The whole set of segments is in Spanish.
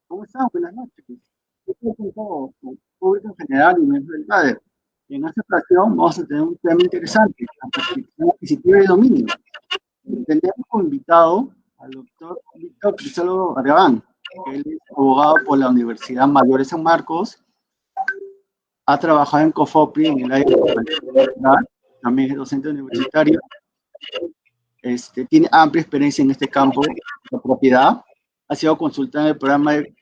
¿Cómo están? Buenas noches. Yo estoy con todo, con público en general y miembros del CADER. En esta ocasión vamos a tener un tema interesante, la perspectiva adquisitiva de dominio. Tenemos como invitado al doctor Víctor Cristóbal Aragán, que él es abogado por la Universidad Mayor de San Marcos, ha trabajado en COFOPRI en el área de contabilidad, también es docente universitario, tiene amplia experiencia en este campo de propiedad, ha sido consultante en el programa de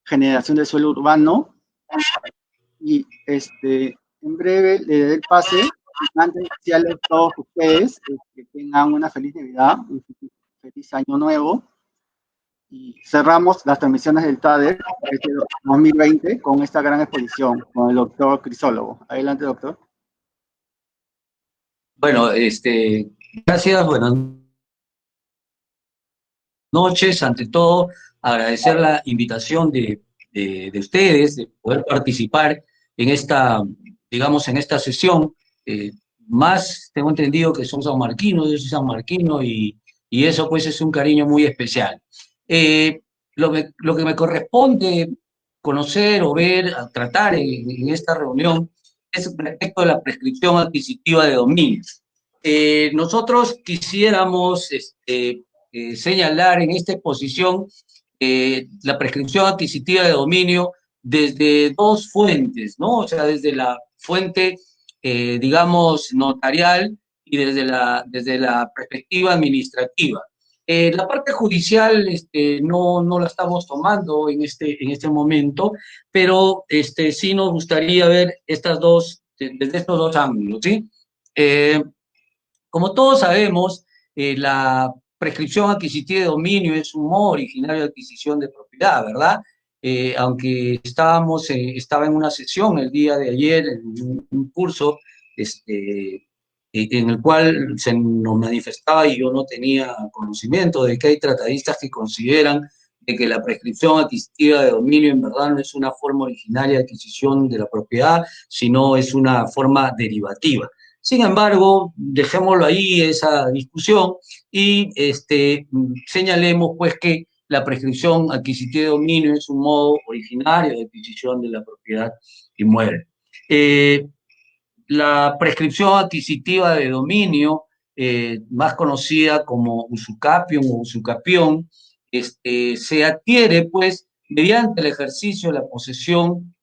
generación de suelo urbano y en breve le daré el pase. Antes de desearles a todos ustedes que tengan una feliz Navidad, un feliz año nuevo y cerramos las transmisiones del TADER este 2020 con esta gran exposición con el doctor Crisólogo. Adelante, doctor. Bueno, gracias, buenas noches. Ante todo, agradecer la invitación de ustedes, de poder participar en esta, digamos, en esta sesión. Más tengo entendido que son sanmarquinos, yo soy sanmarquino y eso pues es un cariño muy especial. Lo que me corresponde conocer o ver, tratar en esta reunión es respecto de la prescripción adquisitiva de dominios. Nosotros quisiéramos señalar en esta exposición la prescripción adquisitiva de dominio desde dos fuentes, ¿no? O sea, desde la fuente, digamos, notarial y desde la perspectiva administrativa. La parte judicial no la estamos tomando en este momento, pero sí nos gustaría ver desde estos dos ángulos, ¿sí? Como todos sabemos, la prescripción adquisitiva de dominio es un modo originario de adquisición de propiedad, ¿verdad? Aunque estaba en una sesión el día de ayer, en un curso en el cual se nos manifestaba y yo no tenía conocimiento de que hay tratadistas que consideran de que la prescripción adquisitiva de dominio en verdad no es una forma originaria de adquisición de la propiedad, sino es una forma derivativa. Sin embargo, dejémoslo ahí, esa discusión, y señalemos pues que la prescripción adquisitiva de dominio es un modo originario de adquisición de la propiedad inmueble. La prescripción adquisitiva de dominio, más conocida como usucapión o usucapión, se adquiere pues mediante el ejercicio de la posesión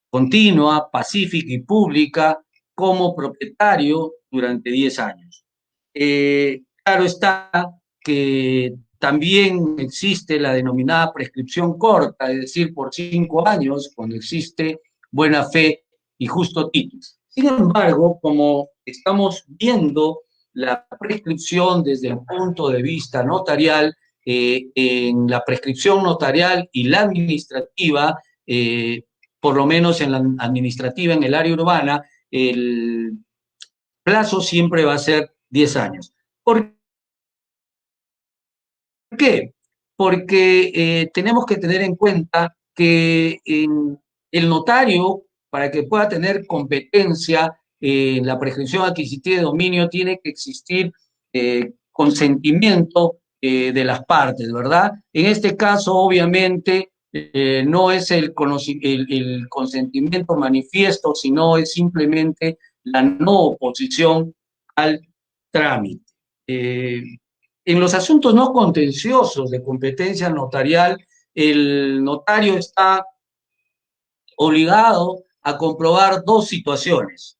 continua, pacífica y pública como propietario durante 10 años. Claro está que también existe la denominada prescripción corta, es decir, por 5 años, cuando existe buena fe y justo título. Sin embargo, como estamos viendo la prescripción desde el punto de vista notarial, en la prescripción notarial y la administrativa, por lo menos en la administrativa, en el área urbana, el plazo siempre va a ser 10 años. ¿Por qué? Porque tenemos que tener en cuenta que el notario, para que pueda tener competencia en la prescripción adquisitiva de dominio, tiene que existir consentimiento de las partes, ¿verdad? En este caso, obviamente, no es el consentimiento manifiesto, sino es simplemente la no oposición al trámite. En los asuntos no contenciosos de competencia notarial, el notario está obligado a comprobar dos situaciones.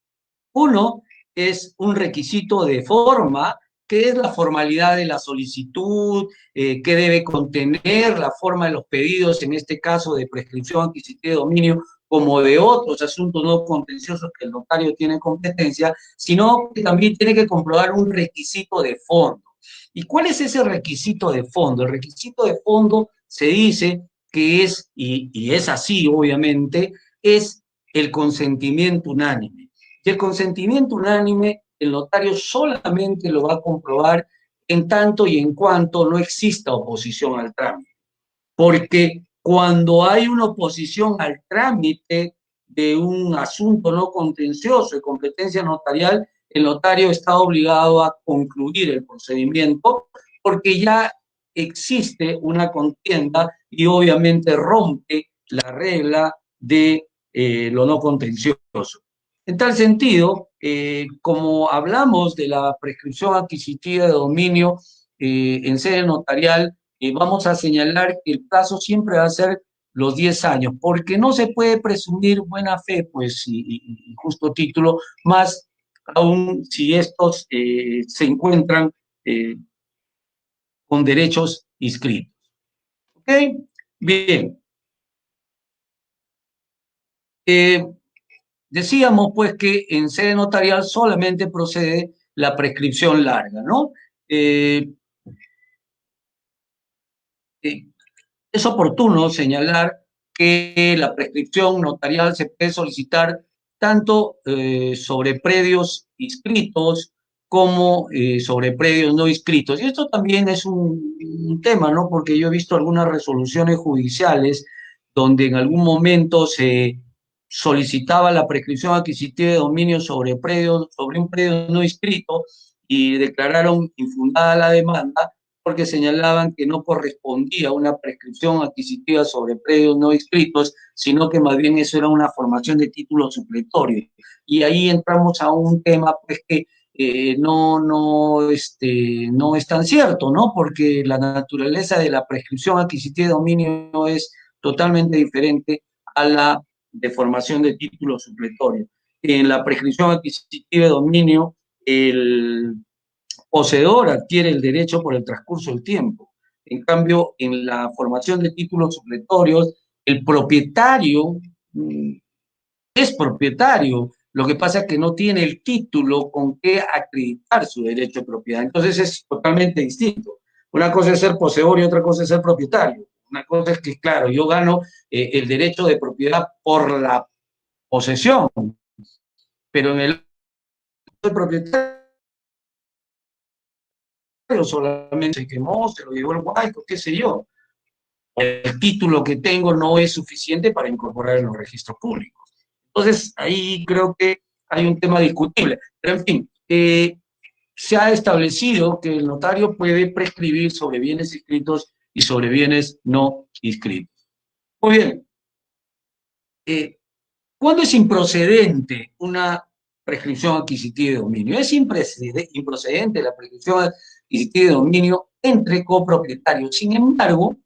Uno es un requisito de forma, que es la formalidad de la solicitud, que debe contener la forma de los pedidos, en este caso de prescripción adquisitiva de dominio, como de otros asuntos no contenciosos que el notario tiene competencia, sino que también tiene que comprobar un requisito de fondo. ¿Y cuál es ese requisito de fondo? El requisito de fondo se dice que es, y es así obviamente, es el consentimiento unánime. Y el consentimiento unánime, el notario solamente lo va a comprobar en tanto y en cuanto no exista oposición al trámite. Porque cuando hay una oposición al trámite de un asunto no contencioso de competencia notarial, el notario está obligado a concluir el procedimiento porque ya existe una contienda y obviamente rompe la regla de lo no contencioso. En tal sentido, como hablamos de la prescripción adquisitiva de dominio en sede notarial, vamos a señalar que el plazo siempre va a ser los 10 años, porque no se puede presumir buena fe, pues, y justo título, más aún si estos se encuentran con derechos inscritos. ¿Ok? Bien. Decíamos, pues, que en sede notarial solamente procede la prescripción larga, ¿no? Eh, es oportuno señalar que la prescripción notarial se puede solicitar tanto sobre predios inscritos como sobre predios no inscritos. Y esto también es un tema, ¿no? Porque yo he visto algunas resoluciones judiciales donde en algún momento se solicitaba la prescripción adquisitiva de dominio sobre un predio no inscrito y declararon infundada la demanda porque señalaban que no correspondía a una prescripción adquisitiva sobre predios no inscritos, sino que más bien eso era una formación de título supletorio. Y ahí entramos a un tema pues, que no es tan cierto, ¿no? Porque la naturaleza de la prescripción adquisitiva de dominio es totalmente diferente a la de formación de título supletorio. En la prescripción adquisitiva de dominio, el poseedor adquiere el derecho por el transcurso del tiempo. En cambio, en la formación de títulos supletorios, el propietario es propietario. Lo que pasa es que no tiene el título con que acreditar su derecho de propiedad. Entonces es totalmente distinto. Una cosa es ser poseedor y otra cosa es ser propietario. Una cosa es que, claro, yo gano el derecho de propiedad por la posesión, pero en el propietario solamente se quemó, se lo llevó el guayco, qué sé yo. El título que tengo no es suficiente para incorporar en los registros públicos. Entonces, ahí creo que hay un tema discutible. Pero, en fin, se ha establecido que el notario puede prescribir sobre bienes inscritos y sobre bienes no inscritos. Muy bien. ¿Cuándo es improcedente una prescripción adquisitiva de dominio? Es improcedente la prescripción adquisitiva de dominio entre copropietarios. Sin embargo,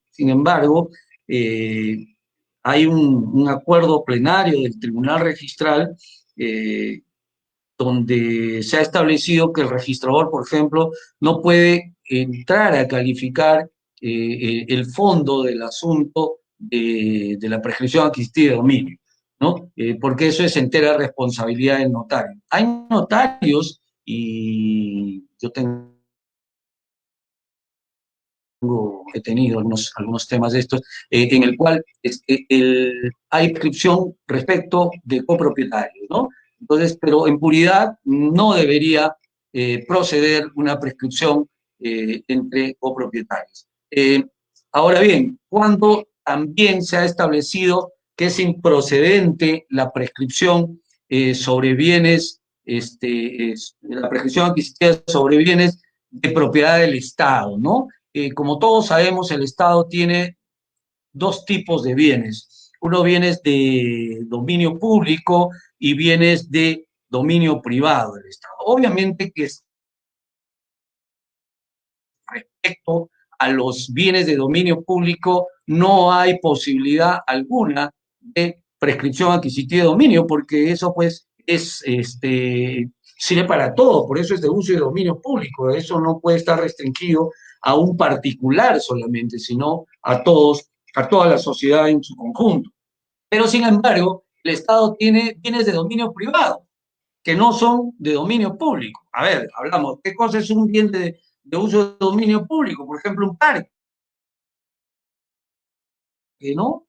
hay un acuerdo plenario del Tribunal Registral donde se ha establecido que el registrador, por ejemplo, no puede entrar a calificar el fondo del asunto de la prescripción adquisitiva de dominio, ¿no? Porque eso es entera responsabilidad del notario. Hay notarios, y yo he tenido algunos temas de estos, en el cual hay prescripción respecto de copropietarios, ¿no? Entonces, pero en puridad no debería proceder una prescripción entre copropietarios. Ahora bien, cuando también se ha establecido que es improcedente la prescripción sobre bienes, la prescripción adquisitiva sobre bienes de propiedad del Estado, ¿no? Como todos sabemos, el Estado tiene dos tipos de bienes. Uno bienes de dominio público y bienes de dominio privado del Estado. Obviamente que respecto a los bienes de dominio público no hay posibilidad alguna de prescripción adquisitiva de dominio, porque eso pues sirve para todo, por eso es de uso y de dominio público, eso no puede estar restringido a un particular solamente, sino a todos, a toda la sociedad en su conjunto. Pero sin embargo, el Estado tiene bienes de dominio privado, que no son de dominio público. A ver, hablamos, ¿qué cosa es un bien de uso de dominio público? Por ejemplo, un parque, ¿no?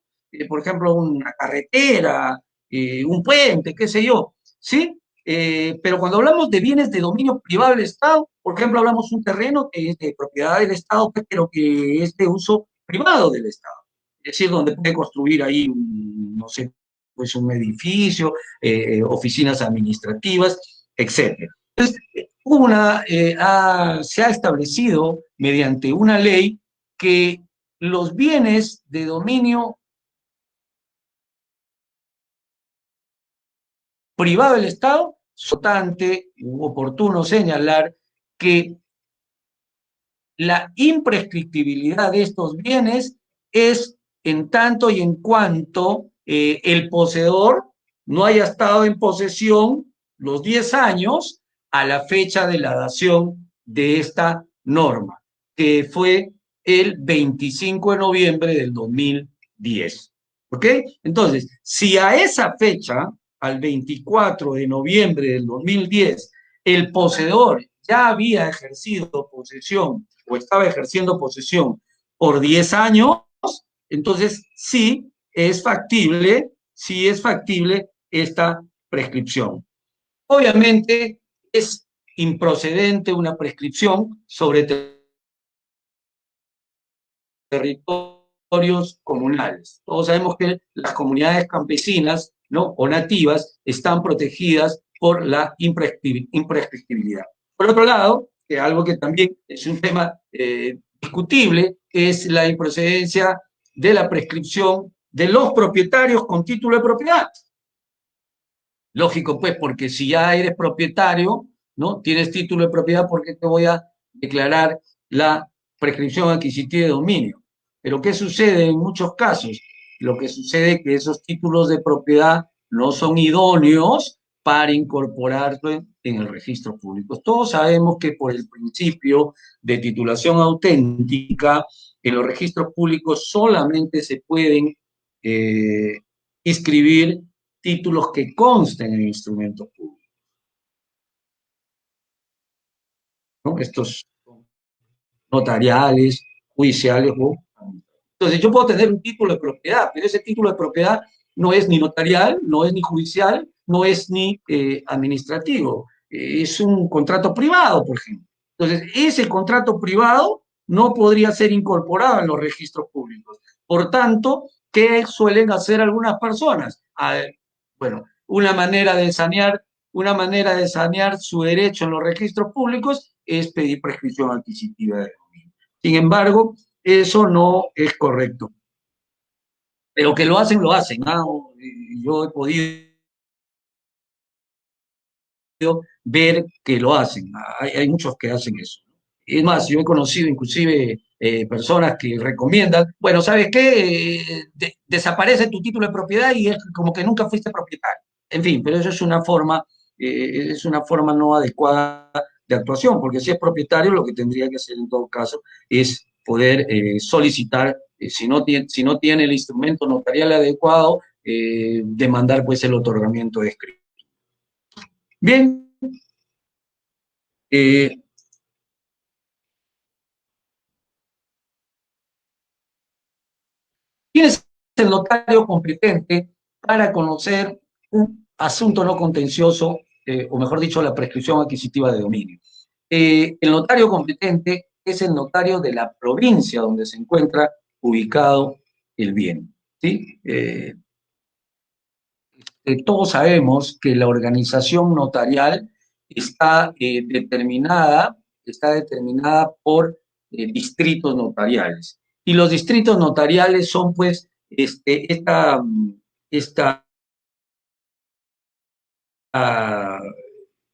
Por ejemplo, una carretera, un puente, qué sé yo, ¿sí? Pero cuando hablamos de bienes de dominio privado del Estado, por ejemplo, hablamos de un terreno que es de propiedad del Estado, pero que es de uso privado del Estado. Es decir, donde puede construir ahí, no sé, pues un edificio, oficinas administrativas, etcétera. Entonces, se ha establecido mediante una ley que los bienes de dominio privado del Estado, es importante u oportuno señalar que la imprescriptibilidad de estos bienes es en tanto y en cuanto el poseedor no haya estado en posesión los 10 años a la fecha de la dación de esta norma, que fue el 25 de noviembre del 2010. ¿Ok? Entonces, si a esa fecha, al 24 de noviembre del 2010, el poseedor ya había ejercido posesión o estaba ejerciendo posesión por 10 años, entonces sí es factible esta prescripción. Obviamente es improcedente una prescripción sobre territorios comunales. Todos sabemos que las comunidades campesinas, ¿no?, o nativas están protegidas por la imprescriptibilidad. Por otro lado, algo que también es un tema discutible, es la improcedencia de la prescripción de los propietarios con título de propiedad. Lógico, pues, porque si ya eres propietario, ¿no?, tienes título de propiedad, ¿por qué te voy a declarar la prescripción adquisitiva de dominio? Pero ¿qué sucede en muchos casos? Lo que sucede es que esos títulos de propiedad no son idóneos para incorporarse en el registro público. Todos sabemos que por el principio de titulación auténtica, en los registros públicos solamente se pueden inscribir títulos que consten en instrumentos públicos, ¿no? Estos notariales, judiciales. Entonces, yo puedo tener un título de propiedad, pero ese título de propiedad no es ni notarial, no es ni judicial, no es ni administrativo. Es un contrato privado, por ejemplo. Entonces, ese contrato privado no podría ser incorporado en los registros públicos. Por tanto, ¿qué suelen hacer algunas personas? Bueno, una manera de sanear su derecho en los registros públicos es pedir prescripción adquisitiva de dominio. Sin embargo, eso no es correcto. Pero que lo hacen, ¿no? Yo he podido ver que lo hacen. Hay muchos que hacen eso. Es más, yo he conocido inclusive personas que recomiendan, bueno, ¿sabes qué? Desaparece tu título de propiedad y es como que nunca fuiste propietario. En fin, pero eso es una forma no adecuada de actuación, porque si es propietario, lo que tendría que hacer en todo caso es poder solicitar, si no tiene el instrumento notarial adecuado, demandar pues el otorgamiento de escrito. Bien. ¿Quién es el notario competente para conocer un asunto no contencioso, o mejor dicho, la prescripción adquisitiva de dominio? El notario competente es el notario de la provincia donde se encuentra ubicado el bien, ¿sí? Todos sabemos que la organización notarial está determinada por distritos notariales. Y los distritos notariales son, pues, esta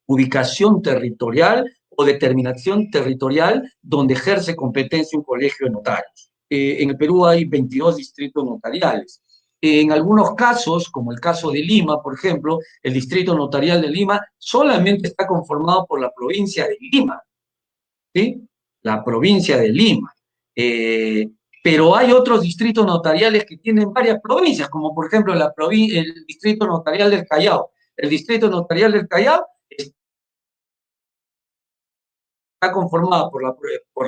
ubicación territorial o determinación territorial donde ejerce competencia un colegio de notarios. En el Perú hay 22 distritos notariales. En algunos casos, como el caso de Lima, por ejemplo, el distrito notarial de Lima solamente está conformado por la provincia de Lima, ¿sí? La provincia de Lima. Pero hay otros distritos notariales que tienen varias provincias, como por ejemplo el distrito notarial del Callao. El distrito notarial del Callao está conformado por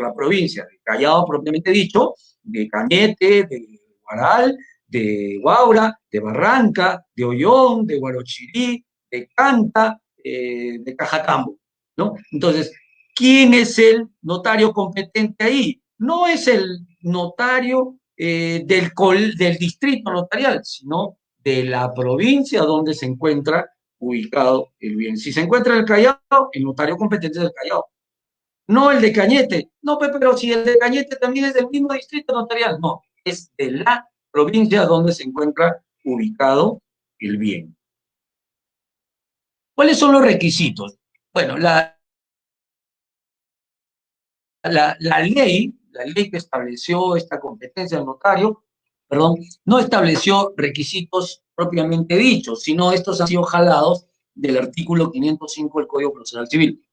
la provincia de Callao, propiamente dicho, de Cañete, de Huaral, de Huaura, de Barranca, de Ollón, de Huarochirí, de Canta, de Cajatambo, ¿no? Entonces, ¿quién es el notario competente ahí? No es el notario del distrito notarial, sino de la provincia donde se encuentra ubicado el bien. Si se encuentra en el Callao, el notario competente es del Callao. No el de Cañete. No, pero si el de Cañete también es del mismo distrito notarial. No, es de la provincia donde se encuentra ubicado el bien. ¿Cuáles son los requisitos? Bueno, la ley que estableció esta competencia del notario, perdón, no estableció requisitos propiamente dichos, sino estos han sido jalados del artículo 505 del Código Procesal Civil.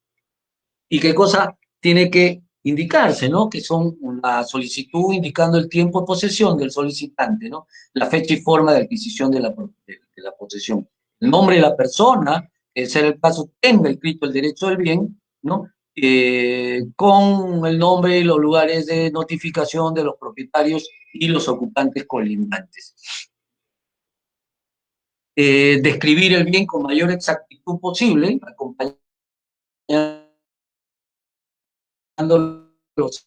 ¿Y qué cosa tiene que indicarse, no? Que son la solicitud indicando el tiempo de posesión del solicitante, ¿no? La fecha y forma de adquisición de la posesión. El nombre de la persona, que sea el caso, tenga escrito el derecho del bien, ¿no? Con el nombre y los lugares de notificación de los propietarios y los ocupantes colindantes. Describir el bien con mayor exactitud posible, acompañando los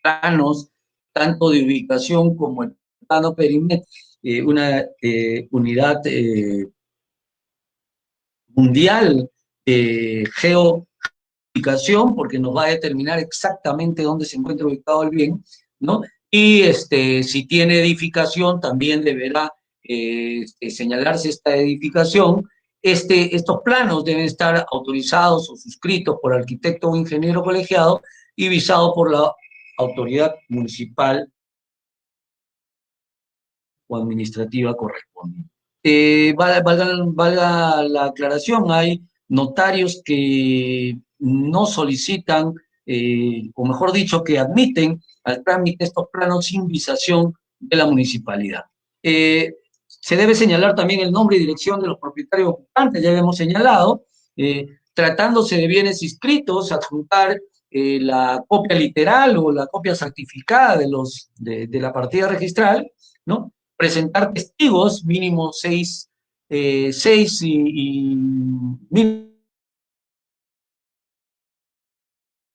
planos, tanto de ubicación como el plano perimétrico, una unidad mundial de geoubicación, porque nos va a determinar exactamente dónde se encuentra ubicado el bien, ¿no? Y si tiene edificación, también deberá señalarse esta edificación. Estos planos deben estar autorizados o suscritos por arquitecto o ingeniero colegiado y visados por la autoridad municipal o administrativa correspondiente. Valga la aclaración, hay notarios que no solicitan, o mejor dicho, que admiten al trámite estos planos sin visación de la municipalidad. Se debe señalar también el nombre y dirección de los propietarios ocupantes, ya hemos señalado, tratándose de bienes inscritos, adjuntar la copia literal o la copia certificada de la partida registral, ¿no? Presentar testigos, mínimo seis y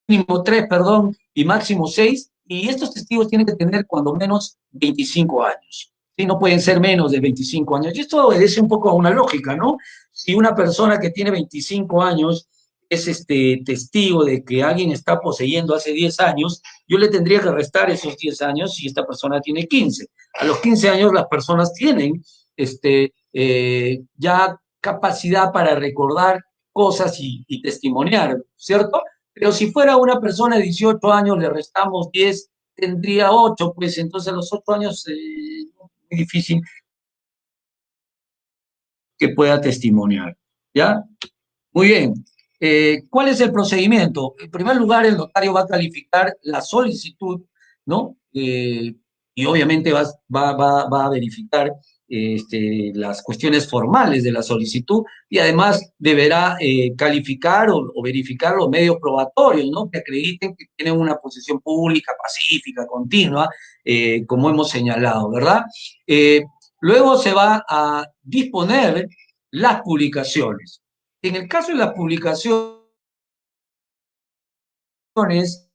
mínimo 3, perdón, y máximo 6, y estos testigos tienen que tener cuando menos 25 años. ¿Sí? No pueden ser menos de 25 años. Y esto obedece un poco a una lógica, ¿no? Si una persona que tiene 25 años es testigo de que alguien está poseyendo hace 10 años, yo le tendría que restar esos 10 años si esta persona tiene 15. A los 15 años las personas tienen ya capacidad para recordar cosas y testimoniar, ¿cierto? Pero si fuera una persona de 18 años, le restamos 10, tendría 8, pues entonces a los 8 años es muy difícil que pueda testimoniar. ¿Ya? Muy bien. ¿Cuál es el procedimiento? En primer lugar, el notario va a calificar la solicitud, ¿no? Y obviamente va a verificar las cuestiones formales de la solicitud y además deberá calificar o verificar los medios probatorios, ¿no? Que acrediten que tienen una posesión pública, pacífica, continua, como hemos señalado, ¿verdad? Luego se va a disponer las publicaciones. En el caso de las publicaciones,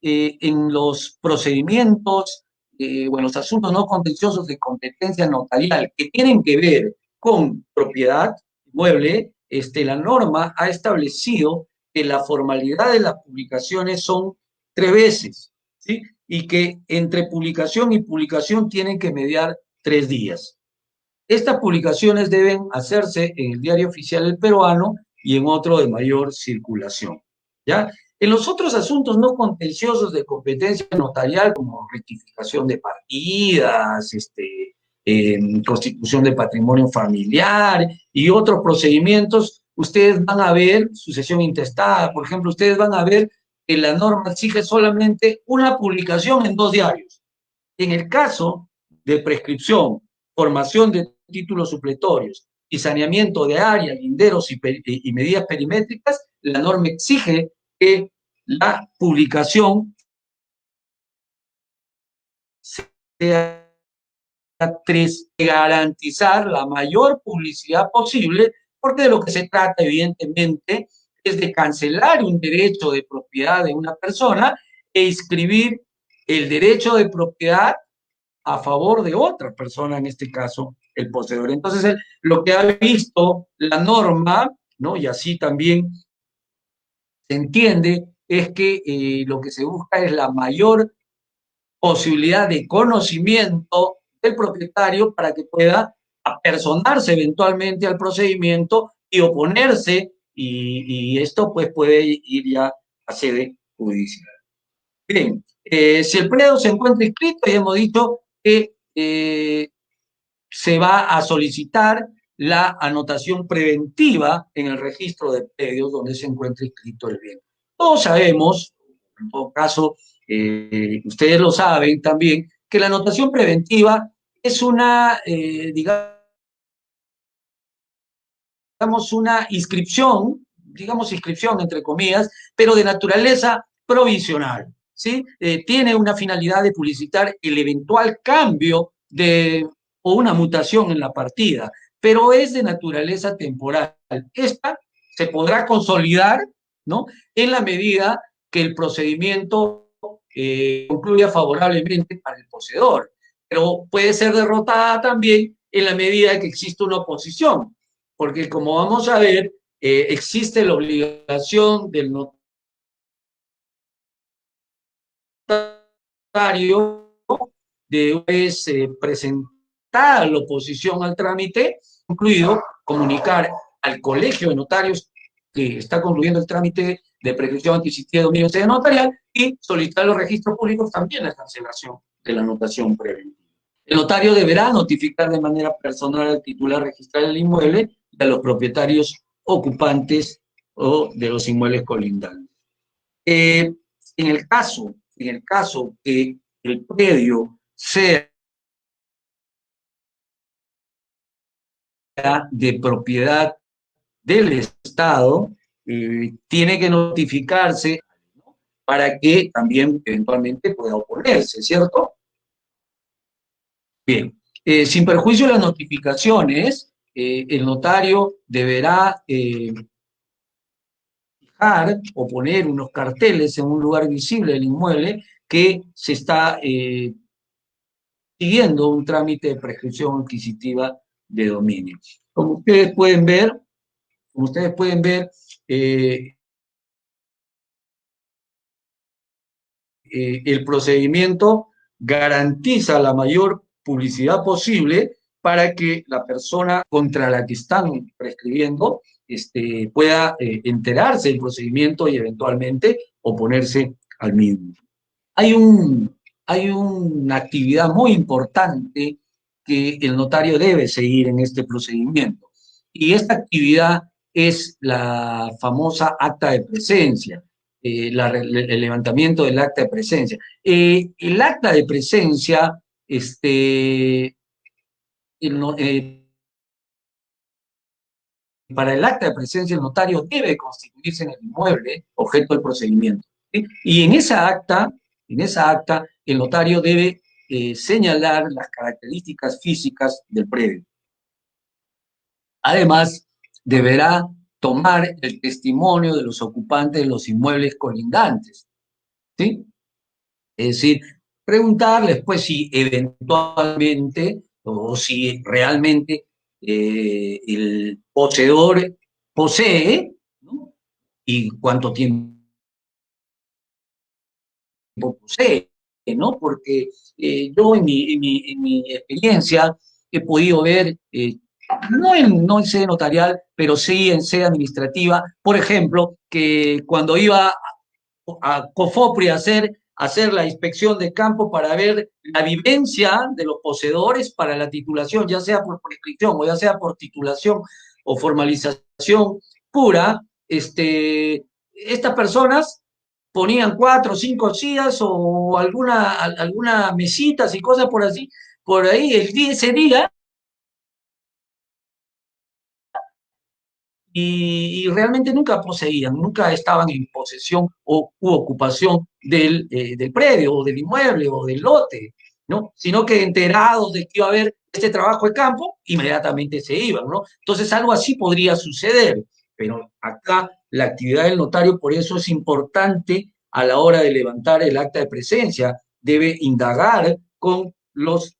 en los procedimientos o en los asuntos no contenciosos de competencia notarial que tienen que ver con propiedad inmueble, la norma ha establecido que la formalidad de las publicaciones son 3 veces, ¿sí? Y que entre publicación y publicación tienen que mediar 3 días. Estas publicaciones deben hacerse en el Diario Oficial del Peruano y en otro de mayor circulación, ¿ya? En los otros asuntos no contenciosos de competencia notarial, como rectificación de partidas, constitución de patrimonio familiar y otros procedimientos, ustedes van a ver sucesión intestada, por ejemplo, ustedes van a ver que la norma exige solamente una publicación en 2 diarios. En el caso de prescripción, formación de títulos supletorios y saneamiento de áreas, linderos y medidas perimétricas, la norma exige que la publicación sea 3, garantizar la mayor publicidad posible, porque de lo que se trata, evidentemente, es de cancelar un derecho de propiedad de una persona e inscribir el derecho de propiedad a favor de otra persona, en este caso, el poseedor. Entonces, lo que ha visto la norma, ¿no? Y así también se entiende es que lo que se busca es la mayor posibilidad de conocimiento del propietario para que pueda apersonarse eventualmente al procedimiento y oponerse, y esto pues puede ir ya a sede judicial. Bien, si el predio se encuentra inscrito, ya hemos dicho que se va a solicitar la anotación preventiva en el registro de predios donde se encuentra inscrito el bien. Todos sabemos, en todo caso, ustedes lo saben también, que la anotación preventiva es una, digamos inscripción entre comillas, pero de naturaleza provisional, ¿sí? Tiene una finalidad de publicitar el eventual cambio o una mutación en la partida, pero es de naturaleza temporal. Esta se podrá consolidar, ¿no?, en la medida que el procedimiento concluya favorablemente para el poseedor, pero puede ser derrotada también en la medida que existe una oposición, porque como vamos a ver, existe la obligación del notario de presentar la oposición al trámite, incluido comunicar al colegio de notarios que está concluyendo el trámite de prescripción adquisitiva de dominio sede notarial y solicitar los registros públicos también la cancelación de la anotación preventiva. El notario deberá notificar de manera personal al titular registral del inmueble y a los propietarios ocupantes o de los inmuebles colindantes. En el caso que el predio sea de propiedad del Estado, tiene que notificarse, ¿no?, para que también eventualmente pueda oponerse, ¿cierto? Bien, sin perjuicio de las notificaciones, el notario deberá fijar o poner unos carteles en un lugar visible del inmueble que se está siguiendo un trámite de prescripción adquisitiva de dominio. Como ustedes pueden ver, eh, el procedimiento garantiza la mayor publicidad posible para que la persona contra la que están prescribiendo pueda enterarse del procedimiento y eventualmente oponerse al mismo. Hay una actividad muy importante que el notario debe seguir en este procedimiento, y esta actividad es la famosa acta de presencia, el levantamiento del acta de presencia. El acta de presencia, para el acta de presencia, el notario debe constituirse en el inmueble objeto del procedimiento, ¿sí? Y en esa acta, el notario debe señalar las características físicas del predio. Además, deberá tomar el testimonio de los ocupantes de los inmuebles colindantes, ¿sí? Es decir, preguntarles, pues, si eventualmente o si realmente el poseedor posee, ¿no?, y cuánto tiempo posee, ¿no? Porque yo en mi experiencia he podido ver, no en sede notarial, pero sí en sede administrativa, por ejemplo, que cuando iba a COFOPRI a hacer la inspección de campo para ver la vivencia de los poseedores para la titulación, ya sea por prescripción o ya sea por titulación o formalización pura, estas personas ponían 4 o 5 sillas o alguna mesitas y cosas por ahí ese día, y realmente nunca poseían, nunca estaban en posesión u ocupación del predio o del inmueble o del lote, ¿no? Sino que enterados de que iba a haber este trabajo de campo, inmediatamente se iban, ¿no? Entonces algo así podría suceder, pero acá la actividad del notario, por eso es importante a la hora de levantar el acta de presencia, debe indagar con los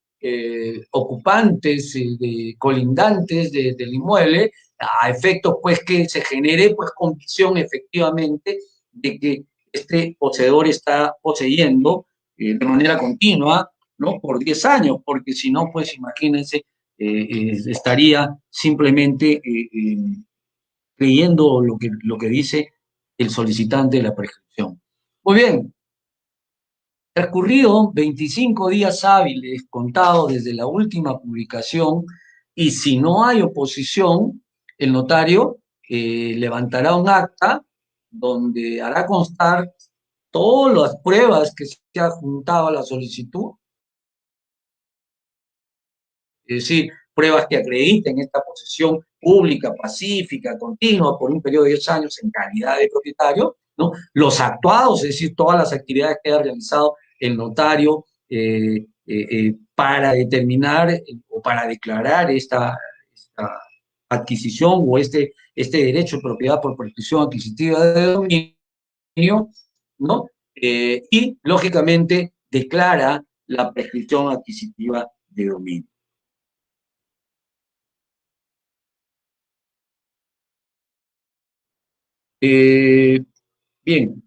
ocupantes colindantes del inmueble, a efectos pues que se genere pues convicción efectivamente de que este poseedor está poseyendo de manera continua, ¿no? Por 10 años, porque si no, pues imagínense, estaría simplemente creyendo lo que dice el solicitante de la prescripción. Muy bien, transcurrido 25 días hábiles contados desde la última publicación y si no hay oposición, el notario levantará un acta donde hará constar todas las pruebas que se ha juntado a la solicitud, es decir, pruebas que acrediten esta posesión pública, pacífica, continua, por un periodo de 10 años en calidad de propietario, ¿no? Los actuados, es decir, todas las actividades que haya realizado el notario para determinar o para declarar esta adquisición o este derecho de propiedad por prescripción adquisitiva de dominio, ¿no? Y, lógicamente, declara la prescripción adquisitiva de dominio. Bien,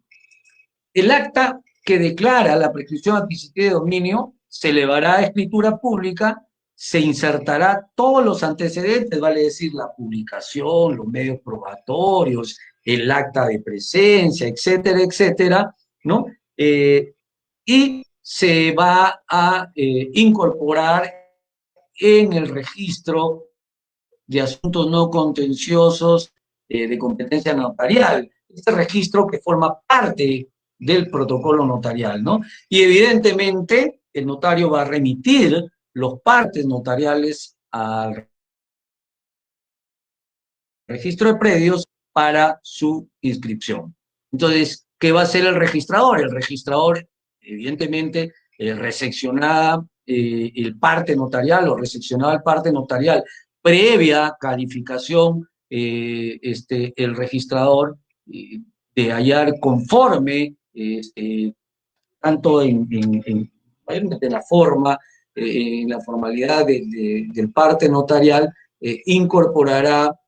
el acta que declara la prescripción adquisitiva de dominio se elevará a escritura pública, se insertará todos los antecedentes, vale decir, la publicación, los medios probatorios, el acta de presencia, etcétera, etcétera, ¿no? Y se va a incorporar en el registro de asuntos no contenciosos de competencia notarial. Este registro que forma parte del protocolo notarial, ¿no? Y evidentemente el notario va a remitir los partes notariales al registro de predios para su inscripción. Entonces, ¿qué va a hacer el registrador? El registrador, evidentemente, recepcionada el parte notarial o recepcionada el parte notarial previa calificación, el registrador de hallar conforme, tanto en la forma, en la formalidad del parte notarial, incorporará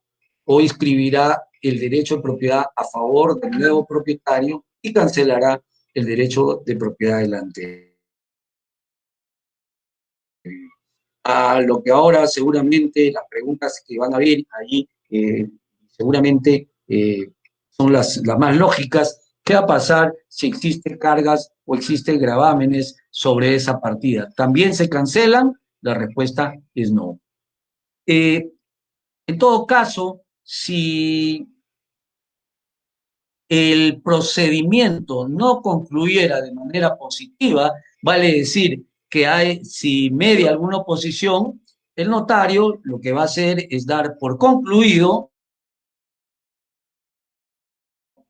o inscribirá el derecho de propiedad a favor del nuevo propietario y cancelará el derecho de propiedad del anterior. A lo que ahora seguramente las preguntas que van a ver allí seguramente son las más lógicas. ¿Qué va a pasar si existen cargas o existen gravámenes sobre esa partida? ¿También se cancelan? La respuesta es no. En todo caso, si el procedimiento no concluyera de manera positiva, vale decir que si media alguna oposición, el notario lo que va a hacer es dar por concluido,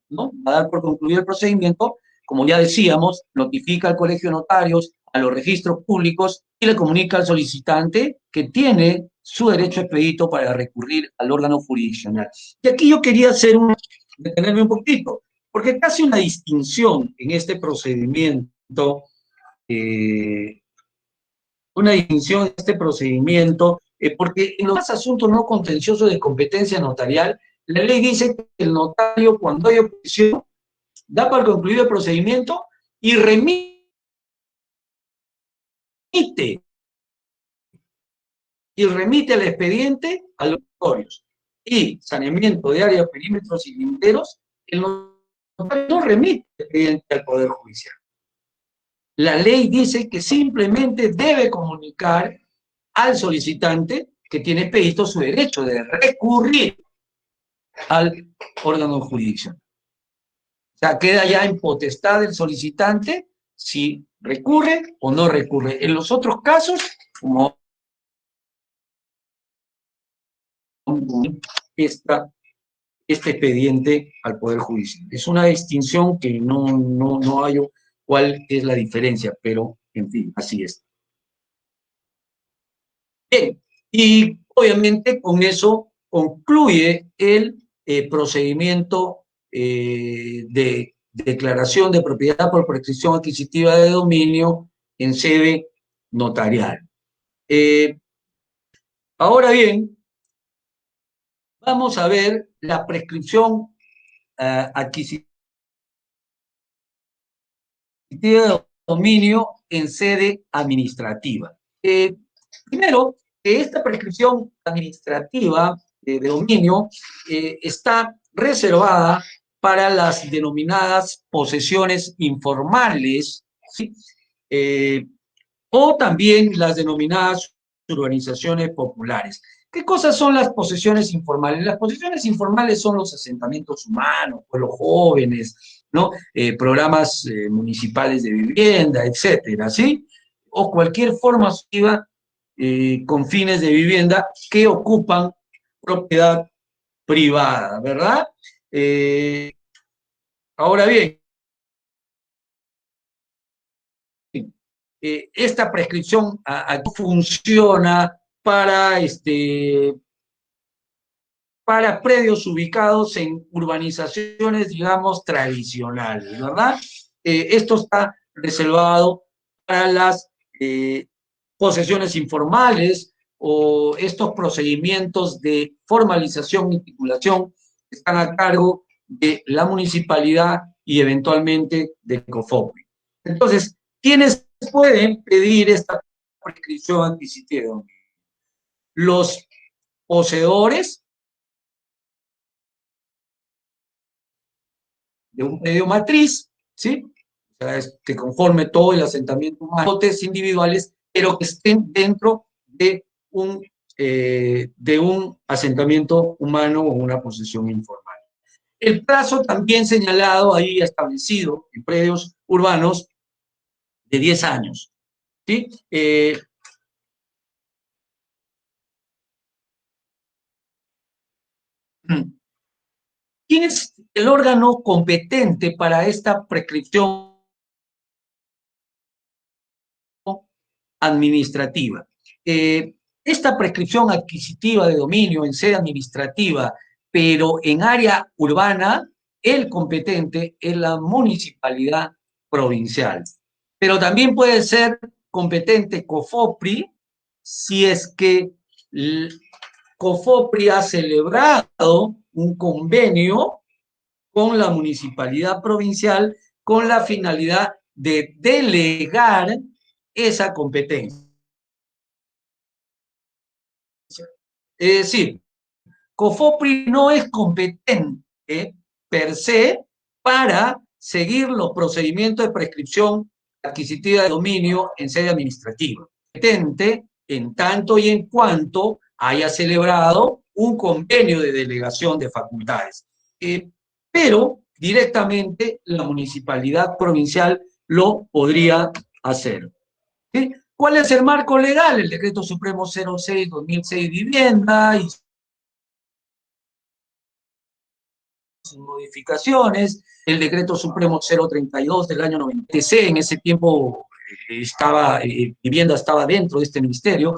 ¿no? Va a dar por concluido el procedimiento, como ya decíamos, notifica al colegio de notarios, a los registros públicos y le comunica al solicitante que tiene su derecho expedito para recurrir al órgano jurisdiccional. Y aquí yo quería detenerme un poquito, porque casi una distinción en este procedimiento, porque en los asuntos no contenciosos de competencia notarial, la ley dice que el notario, cuando hay oposición, da por concluido el procedimiento y remite el expediente a los notorios. Y saneamiento de áreas, perímetros y linderos, el notario no remite el expediente al Poder Judicial. La ley dice que simplemente debe comunicar al solicitante que tiene expedito su derecho de recurrir al órgano jurisdiccional. O sea, queda ya en potestad del solicitante si recurre o no recurre. En los otros casos, como este expediente al Poder Judicial. Es una distinción que no hallo cuál es la diferencia, pero en fin, así es. Bien, y obviamente con eso concluye el procedimiento de declaración de propiedad por prescripción adquisitiva de dominio en sede notarial. Ahora bien, vamos a ver la prescripción adquisitiva de dominio en sede administrativa. Primero, esta prescripción administrativa de dominio está reservada para las denominadas posesiones informales, ¿sí? O también las denominadas urbanizaciones populares. ¿Qué cosas son las posesiones informales? Las posesiones informales son los asentamientos humanos, pues los jóvenes, ¿no? Programas municipales de vivienda, etcétera, ¿sí? O cualquier forma activa con fines de vivienda que ocupan propiedad privada, ¿verdad? Ahora bien, esta prescripción funciona para predios ubicados en urbanizaciones, digamos, tradicionales, ¿verdad? Esto está reservado para las posesiones informales o estos procedimientos de formalización y titulación que están a cargo de la municipalidad y eventualmente de COFOPRI. Entonces, ¿quiénes pueden pedir esta prescripción adquisitiva? Los poseedores de un predio matriz, ¿sí? O sea, que conforme todo el asentamiento humano, lotes individuales, pero que estén dentro de un asentamiento humano o una posesión informal. El plazo también señalado ahí establecido en predios urbanos de 10 años, ¿sí? ¿Quién es el órgano competente para esta prescripción administrativa? Esta prescripción adquisitiva de dominio en sede administrativa, pero en área urbana, el competente es la municipalidad provincial. Pero también puede ser competente COFOPRI si es que COFOPRI ha celebrado un convenio con la municipalidad provincial con la finalidad de delegar esa competencia. Es decir, COFOPRI no es competente per se para seguir los procedimientos de prescripción adquisitiva de dominio en sede administrativa. Competente en tanto y en cuanto haya celebrado un convenio de delegación de facultades. Pero directamente la municipalidad provincial lo podría hacer. ¿Sí? ¿Cuál es el marco legal? El Decreto Supremo 06/2006 Vivienda y sus modificaciones, el Decreto Supremo 032 del año 96, en ese tiempo Vivienda estaba dentro de este ministerio.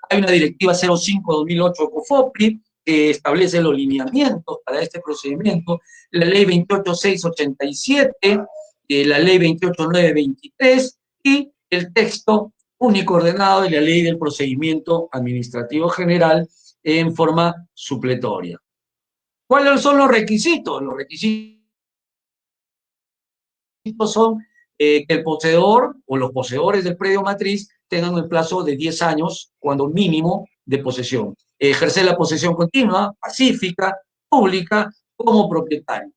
Hay una directiva 05/2008 COFOPRI que establece los lineamientos para este procedimiento, la ley 28687, la ley 28923 y el texto único ordenado de la ley del procedimiento administrativo general en forma supletoria. ¿Cuáles son los requisitos? Los requisitos son que el poseedor o los poseedores del predio matriz tengan el plazo de 10 años, cuando mínimo, de posesión. Ejercer la posesión continua, pacífica, pública, como propietario.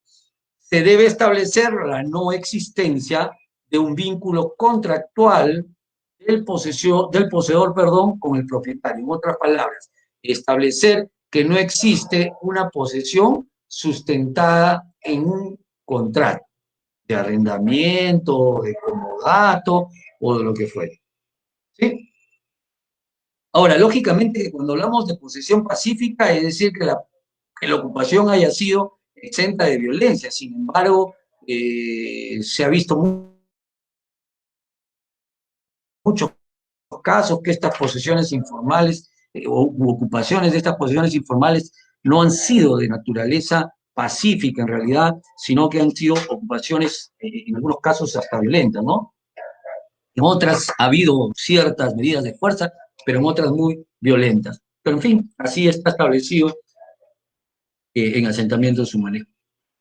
Se debe establecer la no existencia de un vínculo contractual del poseedor, con el propietario. En otras palabras, establecer que no existe una posesión sustentada en un contrato de arrendamiento, de comodato o de lo que fuere. ¿Sí? Ahora, lógicamente, cuando hablamos de posesión pacífica, es decir, que la ocupación haya sido exenta de violencia. Sin embargo, se ha visto muchos casos que estas posesiones informales u ocupaciones de estas posesiones informales no han sido de naturaleza pacífica en realidad, sino que han sido ocupaciones, en algunos casos hasta violentas, ¿no? En otras ha habido ciertas medidas de fuerza, pero en otras muy violentas. Pero en fin, así está establecido en asentamientos humanos.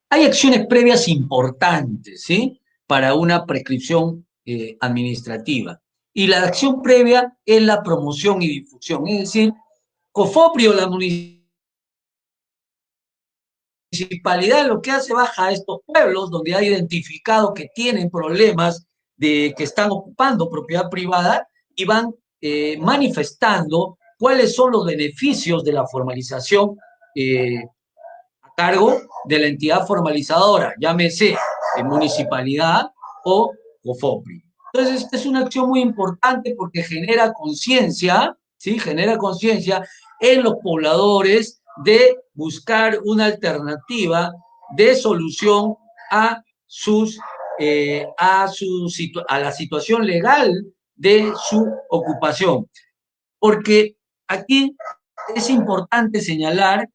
Hay acciones previas importantes, ¿sí? Para una prescripción administrativa. Y la acción previa es la promoción y difusión, es decir, COFOPRI o la municipalidad lo que hace, baja a estos pueblos donde ha identificado que tienen problemas de que están ocupando propiedad privada y van manifestando cuáles son los beneficios de la formalización a cargo de la entidad formalizadora, llámese municipalidad o COFOPRI. Entonces, esta es una acción muy importante porque genera conciencia, ¿sí? Genera conciencia en los pobladores de buscar una alternativa de solución a a la situación legal de su ocupación. Porque aquí es importante señalar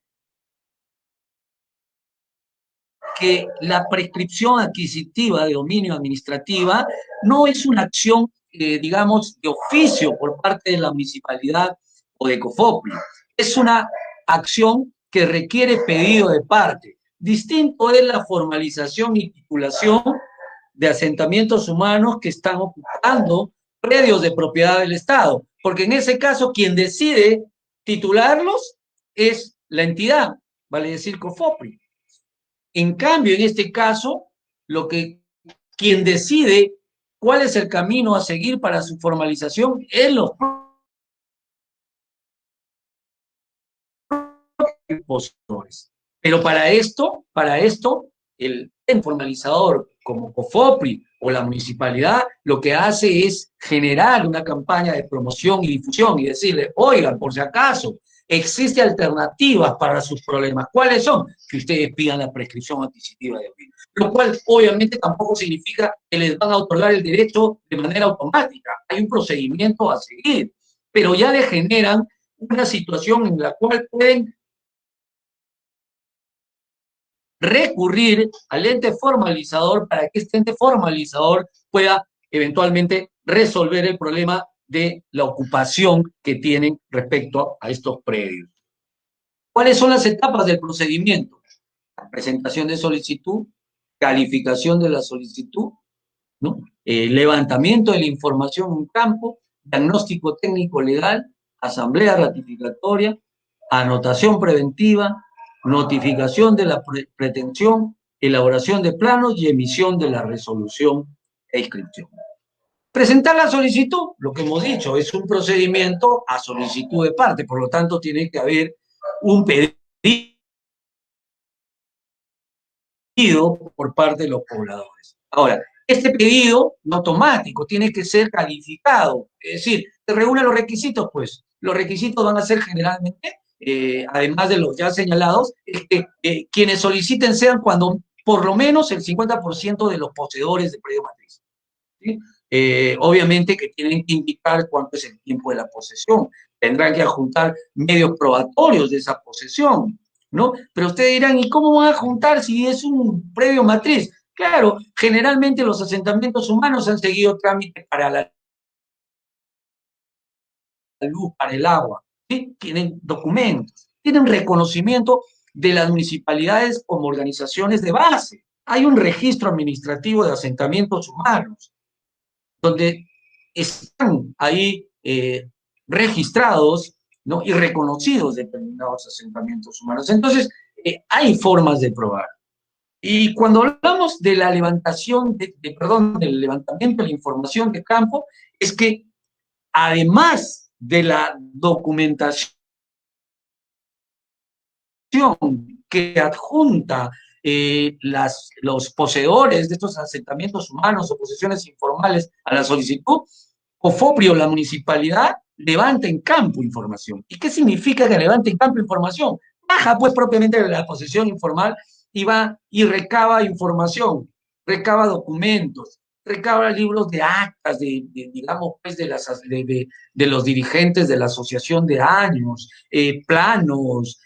que la prescripción adquisitiva de dominio administrativa no es una acción, digamos, de oficio por parte de la municipalidad o de COFOPRI. Es una acción que requiere pedido de parte. Distinto es la formalización y titulación de asentamientos humanos que están ocupando predios de propiedad del Estado, porque en ese caso quien decide titularlos es la entidad, vale decir COFOPRI. En cambio, en este caso, quien decide cuál es el camino a seguir para su formalización es los propios. Pero para esto, el formalizador como COFOPRI o la municipalidad lo que hace es generar una campaña de promoción y difusión y decirle, oigan, por si acaso, existen alternativas para sus problemas. ¿Cuáles son? Que ustedes pidan la prescripción adquisitiva de dominio. Lo cual obviamente tampoco significa que les van a otorgar el derecho de manera automática. Hay un procedimiento a seguir, pero ya le generan una situación en la cual pueden recurrir al ente formalizador para que este ente formalizador pueda eventualmente resolver el problema de la ocupación que tienen respecto a estos predios. ¿Cuáles son las etapas del procedimiento? La presentación de solicitud, calificación de la solicitud, ¿no? Levantamiento de la información en campo, diagnóstico técnico legal, asamblea ratificatoria, anotación preventiva, notificación de la pretensión, elaboración de planos y emisión de la resolución e inscripción. Presentar la solicitud, lo que hemos dicho, es un procedimiento a solicitud de parte, por lo tanto tiene que haber un pedido por parte de los pobladores. Ahora, este pedido no automático, tiene que ser calificado, es decir, se reúnen los requisitos, pues los requisitos van a ser generalmente, además de los ya señalados, quienes soliciten sean cuando por lo menos el 50% de los poseedores de predio matriz. ¿Sí? Obviamente que tienen que indicar cuánto es el tiempo de la posesión, tendrán que adjuntar medios probatorios de esa posesión, ¿no? Pero ustedes dirán, ¿y cómo van a juntar si es un predio matriz? Claro, generalmente los asentamientos humanos han seguido trámites para la luz, para el agua, ¿sí? Tienen documentos, tienen reconocimiento de las municipalidades como organizaciones de base. Hay un registro administrativo de asentamientos humanos, donde están ahí registrados, ¿no? Y reconocidos determinados asentamientos humanos. Entonces, hay formas de probar. Y cuando hablamos de la levantación, del levantamiento de la información de campo, es que además de la documentación que adjunta los poseedores de estos asentamientos humanos o posesiones informales a la solicitud, COFOPRI o la municipalidad levanta en campo información. ¿Y qué significa que levanta en campo información? Baja pues propiamente de la posesión informal y va y recaba información, recaba documentos, recaba libros de actas, digamos, pues, de los dirigentes de la asociación de años, planos,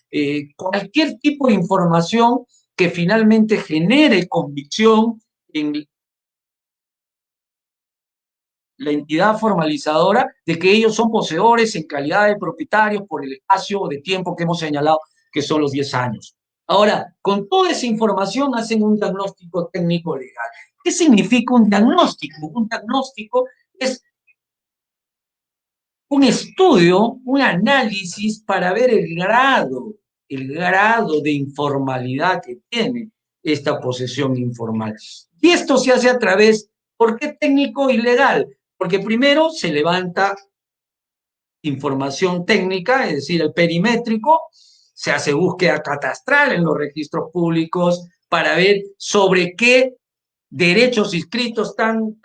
cualquier tipo de información que finalmente genere convicción en la entidad formalizadora de que ellos son poseedores en calidad de propietarios por el espacio de tiempo que hemos señalado, que son los 10 años. Ahora, con toda esa información hacen un diagnóstico técnico legal. ¿Qué significa un diagnóstico? Un diagnóstico es un estudio, un análisis para ver el grado de informalidad que tiene esta posesión informal. Y esto se hace a través, ¿por qué técnico y legal? Porque primero se levanta información técnica, es decir, el perimétrico, se hace búsqueda catastral en los registros públicos para ver sobre qué derechos inscritos están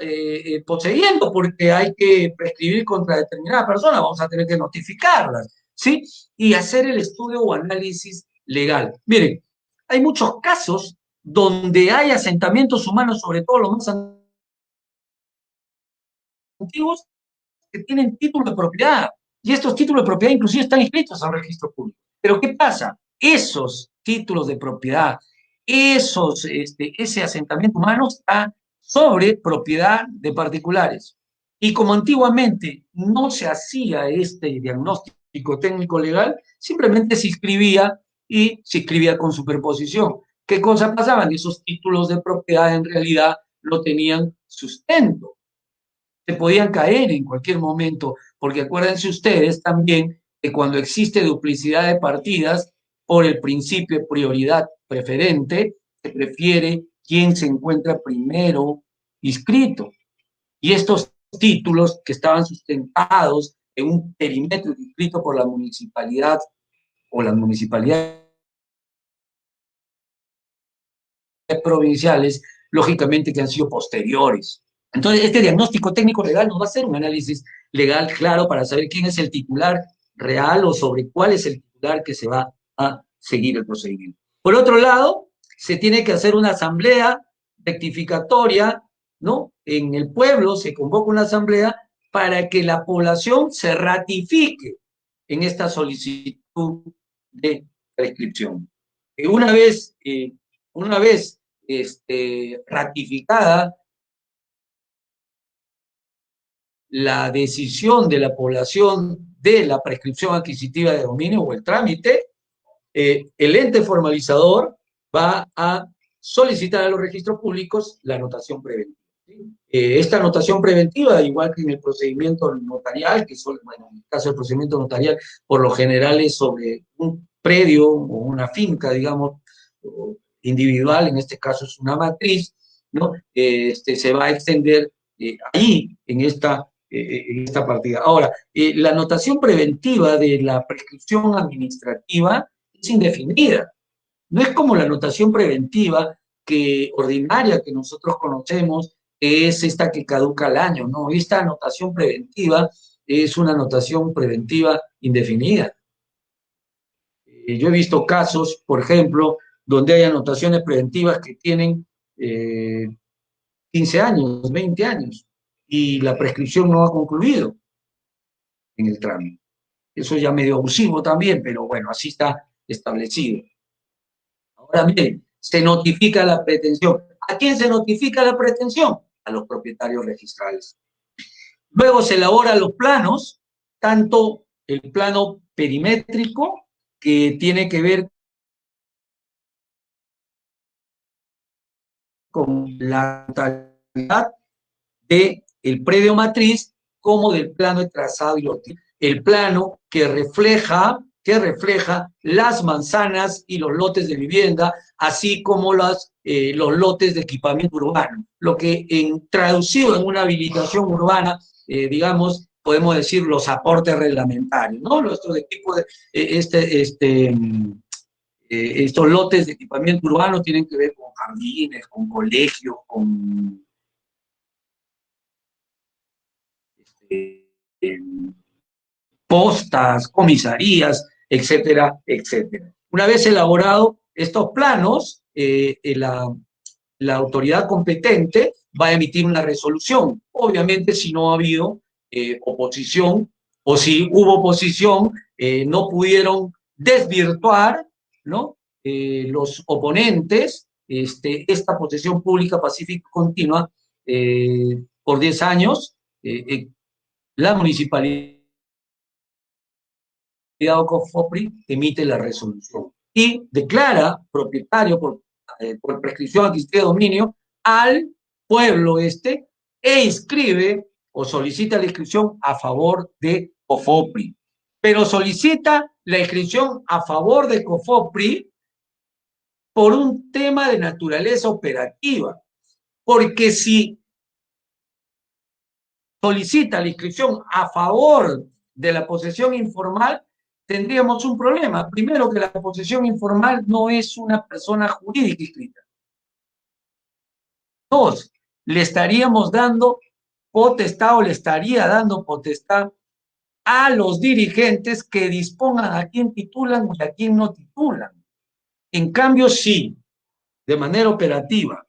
poseyendo, porque hay que prescribir contra determinada persona, vamos a tener que notificarlas, ¿sí? Y hacer el estudio o análisis legal. Miren, hay muchos casos donde hay asentamientos humanos, sobre todo los más antiguos, que tienen título de propiedad. Y estos títulos de propiedad inclusive están inscritos al registro público. Pero ¿qué pasa? Esos títulos de propiedad, ese asentamiento humano está sobre propiedad de particulares. Y como antiguamente no se hacía este diagnóstico técnico legal, simplemente se inscribía y se inscribía con superposición. ¿Qué cosa pasaba? Esos títulos de propiedad en realidad no tenían sustento, se podían caer en cualquier momento, porque acuérdense ustedes también que cuando existe duplicidad de partidas, por el principio de prioridad preferente, se prefiere quien se encuentra primero inscrito. Y estos títulos que estaban sustentados en un perímetro inscrito por la municipalidad o las municipalidades provinciales, lógicamente que han sido posteriores. Entonces, este diagnóstico técnico legal nos va a hacer un análisis legal claro para saber quién es el titular real o sobre cuál es el titular que se va a seguir el procedimiento. Por otro lado, se tiene que hacer una asamblea rectificatoria, ¿no? En el pueblo se convoca una asamblea para que la población se ratifique en esta solicitud de prescripción. Una vez ratificada la decisión de la población de la prescripción adquisitiva de dominio o el trámite, el ente formalizador va a solicitar a los registros públicos la anotación preventiva. Esta anotación preventiva, igual que en el procedimiento notarial, que son, bueno, en el caso del procedimiento notarial, por lo general es sobre un predio o una finca, digamos, individual, en este caso es una matriz, ¿no? Se va a extender ahí, en esta partida. Ahora, la anotación preventiva de la prescripción administrativa es indefinida. No es como la anotación preventiva ordinaria que nosotros conocemos, que es esta que caduca al año, ¿no? Esta anotación preventiva es una anotación preventiva indefinida. Yo he visto casos, por ejemplo, donde hay anotaciones preventivas que tienen 15 años, 20 años, y la prescripción no ha concluido en el trámite. Eso ya medio abusivo también, pero bueno, así está establecido. Ahora bien, se notifica la pretensión. ¿A quién se notifica la pretensión? A los propietarios registrales. Luego se elaboran los planos, tanto el plano perimétrico, que tiene que ver con la totalidad del predio matriz, como del plano de trazado y lote. El plano que refleja las manzanas y los lotes de vivienda, así como los lotes de equipamiento urbano. Lo que traducido en una habilitación urbana, digamos, podemos decir los aportes reglamentarios, ¿no? Estos equipos de, estos lotes de equipamiento urbano tienen que ver con jardines, con colegios, con postas, comisarías, etcétera, etcétera. Una vez elaborados estos planos, la autoridad competente va a emitir una resolución. Obviamente, si no ha habido oposición o si hubo oposición, no pudieron desvirtuar, ¿no? Los oponentes esta posesión pública pacífica continua por 10 años. La municipalidad o COFOPRI emite la resolución. y declara propietario por prescripción adquisitiva de dominio al pueblo e inscribe o solicita la inscripción a favor de COFOPRI. Pero solicita la inscripción a favor de COFOPRI por un tema de naturaleza operativa. Porque si solicita la inscripción a favor de la posesión informal, tendríamos un problema. Primero, que la posesión informal no es una persona jurídica inscrita. Dos, le estaríamos dando potestad o le estaría dando potestad a los dirigentes que dispongan a quién titulan y a quién no titulan. En cambio, sí, de manera operativa.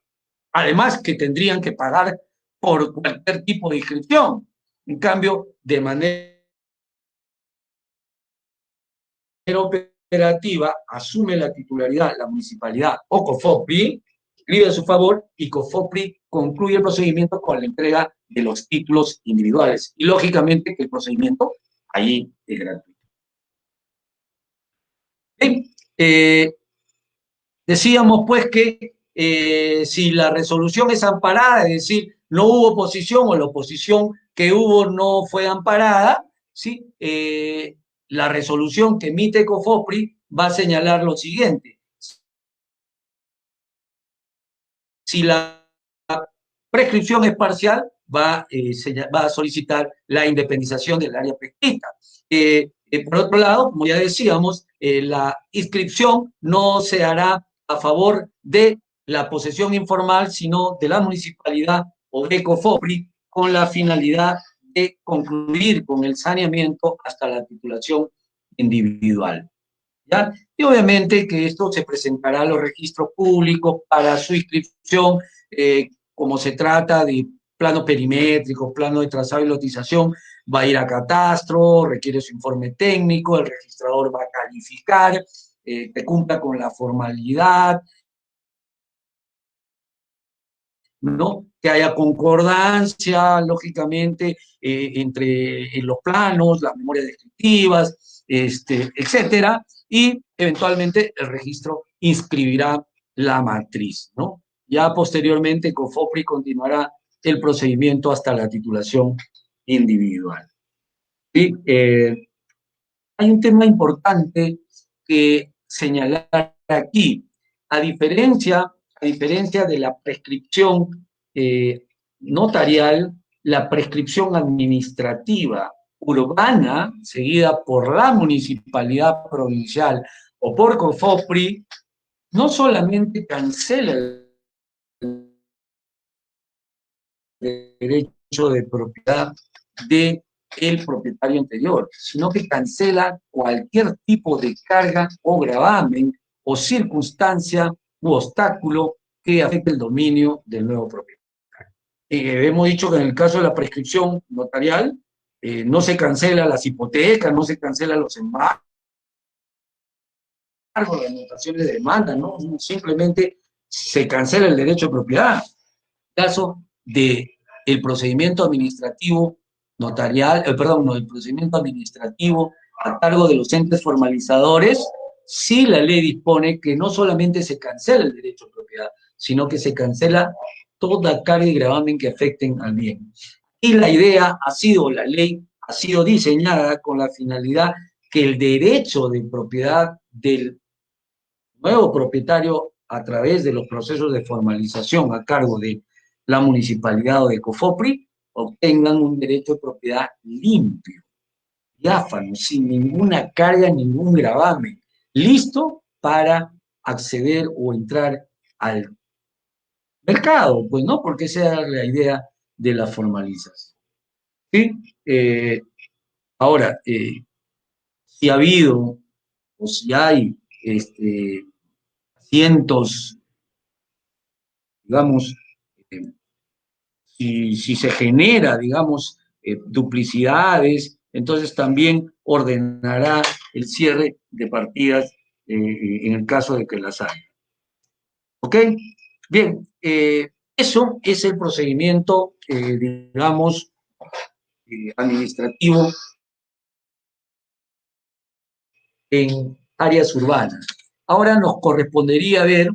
Además que tendrían que pagar por cualquier tipo de inscripción. En cambio, de manera operativa, asume la titularidad la municipalidad o COFOPRI, escribe a su favor y COFOPRI concluye el procedimiento con la entrega de los títulos individuales. Y lógicamente que el procedimiento ahí es gratuito. Bien, decíamos pues que si la resolución es amparada, es decir, no hubo oposición o la oposición que hubo no fue amparada, ¿sí? La resolución que emite COFOPRI va a señalar lo siguiente. Si la prescripción es parcial, va a solicitar la independización del área prescrita. Por otro lado, como ya decíamos, la inscripción no se hará a favor de la posesión informal, sino de la municipalidad o de COFOPRI, con la finalidad de concluir con el saneamiento hasta la titulación individual. ¿Ya? Y obviamente que esto se presentará a los registros públicos para su inscripción, como se trata de plano perimétrico, plano de trazado y lotización, va a ir a catastro, requiere su informe técnico, el registrador va a calificar, que cumpla con la formalidad, ¿no? Que haya concordancia, lógicamente, entre los planos, las memorias descriptivas, etcétera, y eventualmente el registro inscribirá la matriz, ¿no? Ya posteriormente COFOPRI continuará el procedimiento hasta la titulación individual. ¿Sí? Hay un tema importante que señalar aquí. A diferencia de la prescripción notarial, la prescripción administrativa urbana, seguida por la municipalidad provincial o por COFOPRI, no solamente cancela el derecho de propiedad del propietario anterior, sino que cancela cualquier tipo de carga o gravamen o circunstancia u obstáculo que afecte el dominio del nuevo propietario. Hemos dicho que en el caso de la prescripción notarial, no se cancelan las hipotecas, no se cancelan los embargos, las anotaciones de demanda, ¿no? Simplemente se cancela el derecho de propiedad. En el caso del procedimiento administrativo notarial, el procedimiento administrativo a cargo de los entes formalizadores, sí la ley dispone que no solamente se cancela el derecho de propiedad, sino que se cancela toda carga y gravamen que afecten al bien. Y la idea la ley ha sido diseñada con la finalidad que el derecho de propiedad del nuevo propietario, a través de los procesos de formalización a cargo de la municipalidad o de COFOPRI, obtengan un derecho de propiedad limpio, diáfano, sin ninguna carga, ningún gravamen, listo para acceder o entrar al mercado, pues, ¿no? Porque esa es la idea de la formalización. ¿Sí? Ahora, si ha habido o si hay cientos, digamos, si se genera, digamos, duplicidades, entonces también ordenará el cierre de partidas en el caso de que las haya. ¿Ok? Bien, eso es el procedimiento, digamos, administrativo en áreas urbanas. ahora nos correspondería ver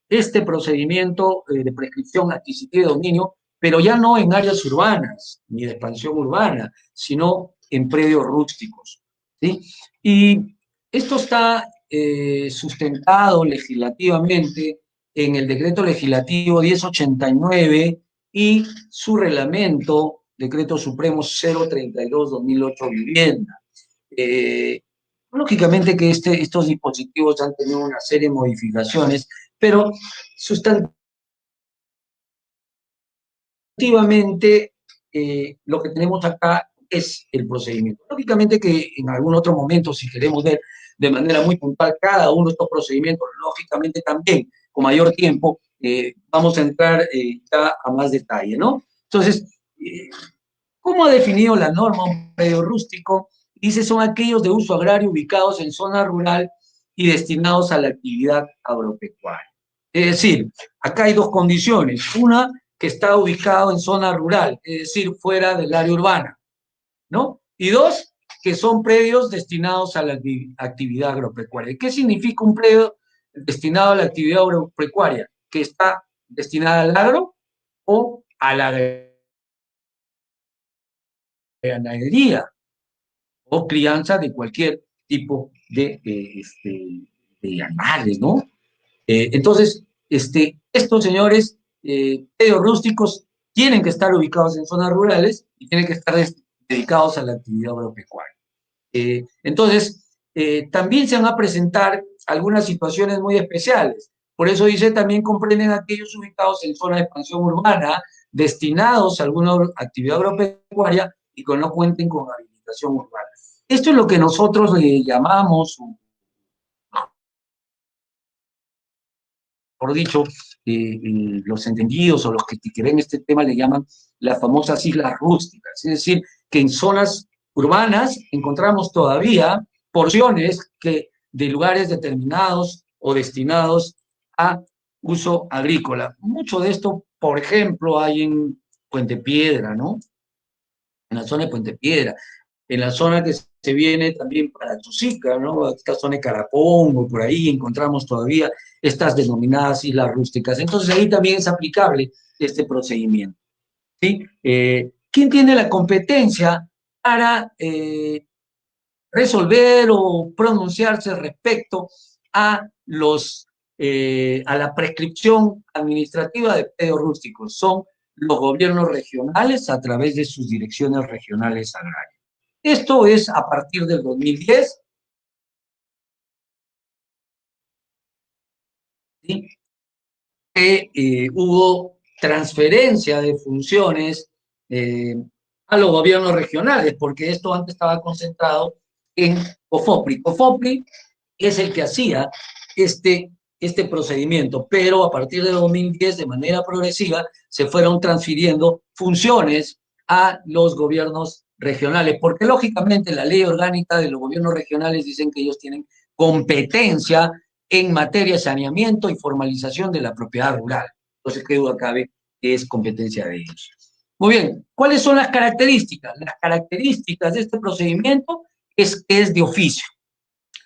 este procedimiento de prescripción adquisitiva de dominio, pero ya no en áreas urbanas, ni de expansión urbana, sino en predios rústicos, ¿sí? Y esto está sustentado legislativamente en el decreto legislativo 1089 y su reglamento, decreto supremo 032-2008 vivienda. Lógicamente que estos dispositivos han tenido una serie de modificaciones, pero sustantivamente lo que tenemos acá es el procedimiento. Lógicamente que en algún otro momento, si queremos ver de manera muy puntual cada uno de estos procedimientos, lógicamente también con mayor tiempo vamos a entrar ya a más detalle, ¿no? Entonces, ¿cómo ha definido la norma un predio rústico? Dice, son aquellos de uso agrario ubicados en zona rural y destinados a la actividad agropecuaria. Es decir, acá hay dos condiciones. Una, que está ubicado en zona rural, es decir, fuera del área urbana, ¿no? Y dos, que son predios destinados a la actividad agropecuaria. ¿Qué significa un predio destinado a la actividad agropecuaria? Que está destinada al agro o a la ganadería o crianza de cualquier tipo de animales, ¿no? Entonces, estos señores, predios rústicos, tienen que estar ubicados en zonas rurales y tienen que estar dedicados a la actividad agropecuaria. Entonces, también se van a presentar algunas situaciones muy especiales. Por eso dice, también comprenden aquellos ubicados en zonas de expansión urbana, destinados a alguna actividad agropecuaria y que no cuenten con habilitación urbana. Esto es lo que nosotros le llamamos, por dicho, los entendidos o los que ven este tema le llaman las famosas islas rústicas. Es decir, que en zonas urbanas encontramos todavía porciones de lugares determinados o destinados a uso agrícola. Mucho de esto, por ejemplo, hay en Puente Piedra, ¿no? En la zona de Puente Piedra, en la zona que se viene también para Chosica, ¿no? Esta zona de Carapongo, por ahí encontramos todavía estas denominadas islas rústicas. Entonces ahí también es aplicable este procedimiento, ¿sí? ¿Quién tiene la competencia para resolver o pronunciarse respecto a a la prescripción administrativa de predios rústicos? Son los gobiernos regionales a través de sus direcciones regionales agrarias. Esto es a partir del 2010, ¿sí? Que hubo transferencia de funciones a los gobiernos regionales, porque esto antes estaba concentrado en COFOPRI. COFOPRI es el que hacía este procedimiento, pero a partir de 2010, de manera progresiva, se fueron transfiriendo funciones a los gobiernos regionales, porque lógicamente la ley orgánica de los gobiernos regionales dicen que ellos tienen competencia en materia de saneamiento y formalización de la propiedad rural. Entonces, qué duda cabe que es competencia de ellos. Muy bien, ¿cuáles son las características? Las características de este procedimiento es que es de oficio.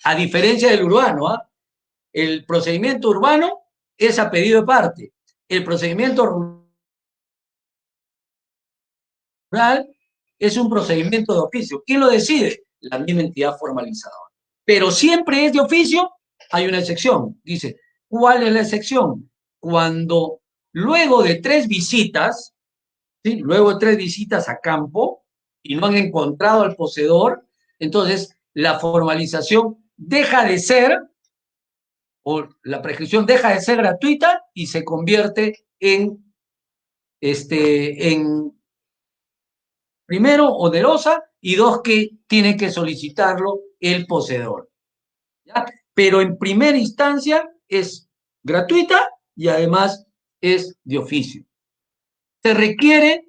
A diferencia del urbano, el procedimiento urbano es a pedido de parte. El procedimiento rural es un procedimiento de oficio. ¿Quién lo decide? La misma entidad formalizadora. Pero siempre es de oficio, hay una excepción. Dice, ¿cuál es la excepción? Cuando luego de 3 visitas, ¿sí? Luego de 3 visitas a campo y no han encontrado al poseedor, entonces la formalización deja de ser, o la prescripción deja de ser gratuita y se convierte en primero, onerosa, y dos, que tiene que solicitarlo el poseedor, ¿ya? Pero en primera instancia es gratuita y además es de oficio. Se requiere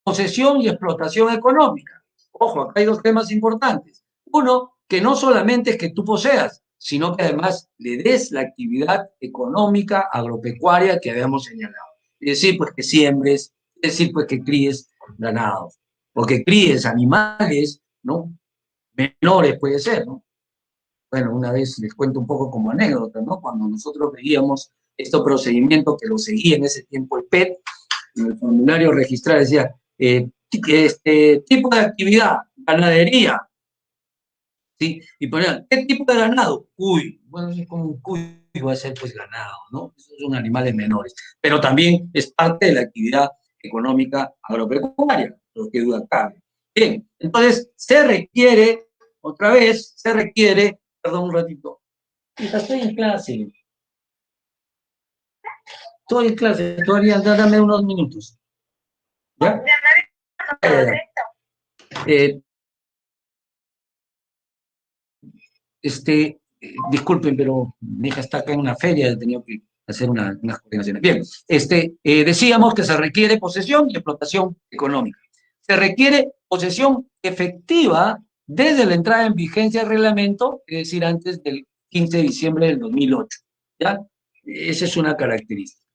posesión y explotación económica. Ojo, acá hay 2 temas importantes. Uno, que no solamente es que tú poseas, sino que además le des la actividad económica agropecuaria que habíamos señalado. Es decir, pues que siembres, es decir, pues que críes ganados, o que críes animales, ¿no? Menores puede ser, ¿no? bueno, una vez les cuento un poco como anécdota, ¿no? Cuando nosotros veíamos estos procedimientos que lo seguía en ese tiempo el PET, en el formulario registral decía, tipo de actividad, ganadería, ¿sí? Y ponían, ¿qué tipo de ganado? Cuy. Bueno, es como un cuy va a ser pues ganado, ¿no? Esos son animales menores. Pero también es parte de la actividad económica agropecuaria, lo que duda cabe. Bien, entonces se requiere, otra vez, se requiere, perdón un ratito, hija, estoy en clase, todavía dame unos minutos. ¿Ya? Eh, disculpen, pero mi hija está acá en una feria, he tenido que hacer unas coordinaciones. Bien, decíamos que se requiere posesión y explotación económica. Se requiere posesión efectiva desde la entrada en vigencia del reglamento, es decir, antes del 15 de diciembre del 2008. ¿Ya? Esa es una característica.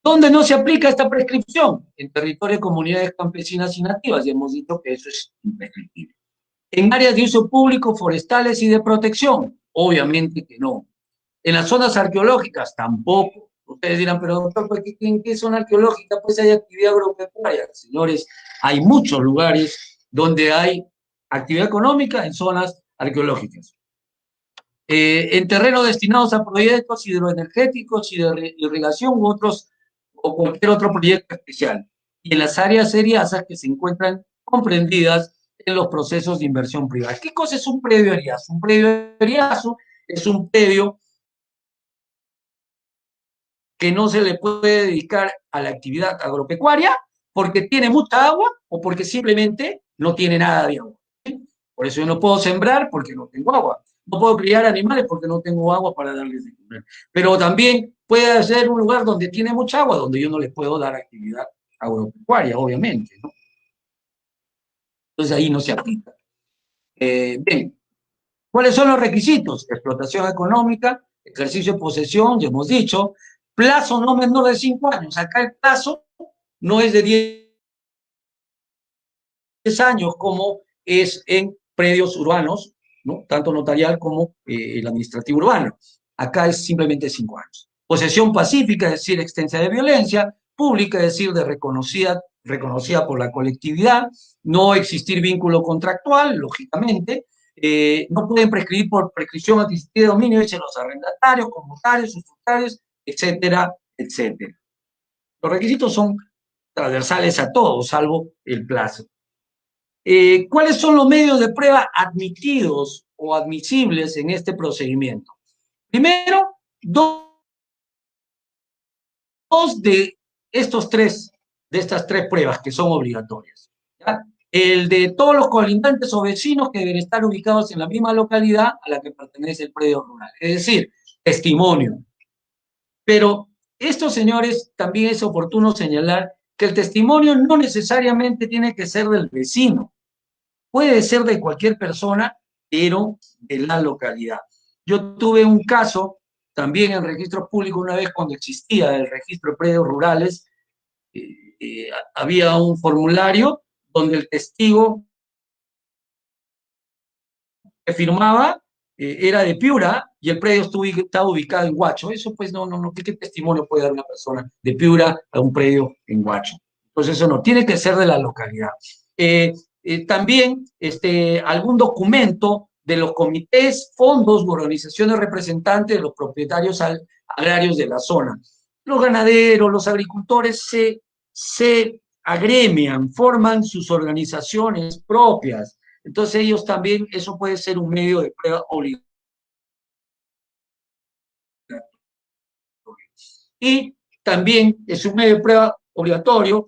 ¿Dónde no se aplica esta prescripción? En territorio de comunidades campesinas y nativas, y hemos dicho que eso es imprescriptible. En áreas de uso público, forestales y de protección, obviamente que no. En las zonas arqueológicas, tampoco. Ustedes dirán, pero doctor, ¿en qué zona arqueológica pues hay actividad agropecuaria? Señores, hay muchos lugares donde hay actividad económica en zonas arqueológicas. En terrenos destinados a proyectos hidroenergéticos y de irrigación u otros, o cualquier otro proyecto especial. Y en las áreas seriasas que se encuentran comprendidas en los procesos de inversión privada. ¿Qué cosa es un predio eriazo? Un predio eriazo es un predio que no se le puede dedicar a la actividad agropecuaria porque tiene mucha agua o porque simplemente no tiene nada de agua. Por eso yo no puedo sembrar porque no tengo agua. No puedo criar animales porque no tengo agua para darles de comer. Pero también puede ser un lugar donde tiene mucha agua, donde yo no les puedo dar actividad agropecuaria, obviamente, ¿no? Entonces ahí no se aplica. Bien, ¿cuáles son los requisitos? Explotación económica, ejercicio de posesión, ya hemos dicho, plazo no menor de 5 años. Acá el plazo no es de 10 años como es en predios urbanos, ¿no? Tanto notarial como el administrativo urbano. Acá es simplemente 5 años. Posesión pacífica, es decir, extensa de violencia, pública, es decir, reconocida por la colectividad, no existir vínculo contractual, lógicamente, no pueden prescribir por prescripción adquisitiva de dominio hecha los arrendatarios, comutarios, usufructarios, etcétera, etcétera. Los requisitos son transversales a todos, salvo el plazo. ¿Cuáles son los medios de prueba admitidos o admisibles en este procedimiento? Primero, dos de estas tres pruebas que son obligatorias. ¿Ya? El de todos los colindantes o vecinos que deben estar ubicados en la misma localidad a la que pertenece el predio rural, es decir, testimonio. Pero estos señores, también es oportuno señalar que el testimonio no necesariamente tiene que ser del vecino, puede ser de cualquier persona, pero de la localidad. Yo tuve un caso también en registros públicos una vez cuando existía el registro de predios rurales, había un formulario donde el testigo que firmaba era de Piura y el predio estaba ubicado en Huacho. Eso pues no, ¿qué testimonio puede dar una persona de Piura a un predio en Huacho? Entonces eso no, tiene que ser de la localidad. También algún documento de los comités, fondos u organizaciones representantes de los propietarios agrarios de la zona. Los ganaderos, los agricultores se agremian, forman sus organizaciones propias. Entonces ellos también, eso puede ser un medio de prueba obligatorio. Y también es un medio de prueba obligatorio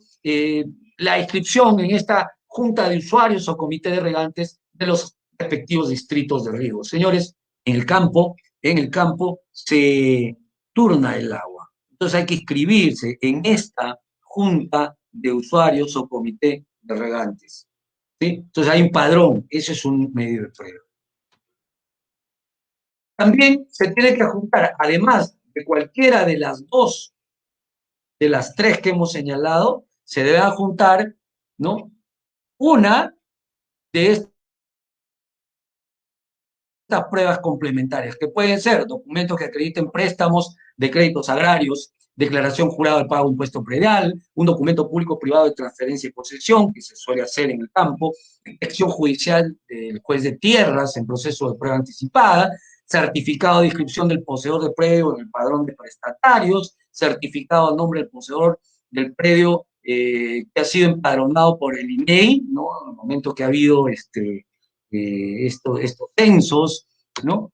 la inscripción en esta junta de usuarios o comité de regantes de los respectivos distritos de riego. Señores, en el campo se turna el agua. Entonces hay que inscribirse en esta junta de usuarios o comité de regantes. ¿Sí? Entonces hay un padrón, eso es un medio de prueba. También se tiene que juntar, además de cualquiera de las dos, de las tres que hemos señalado, se debe juntar, ¿no? Una de estas estas pruebas complementarias, que pueden ser documentos que acrediten préstamos de créditos agrarios, declaración jurada de pago de impuesto predial, un documento público privado de transferencia y posesión, que se suele hacer en el campo, inspección judicial del juez de tierras en proceso de prueba anticipada, certificado de inscripción del poseedor de predio en el padrón de prestatarios, certificado a nombre del poseedor del predio que ha sido empadronado por el INEI, ¿no? En el momento que ha habido estos censos, ¿no?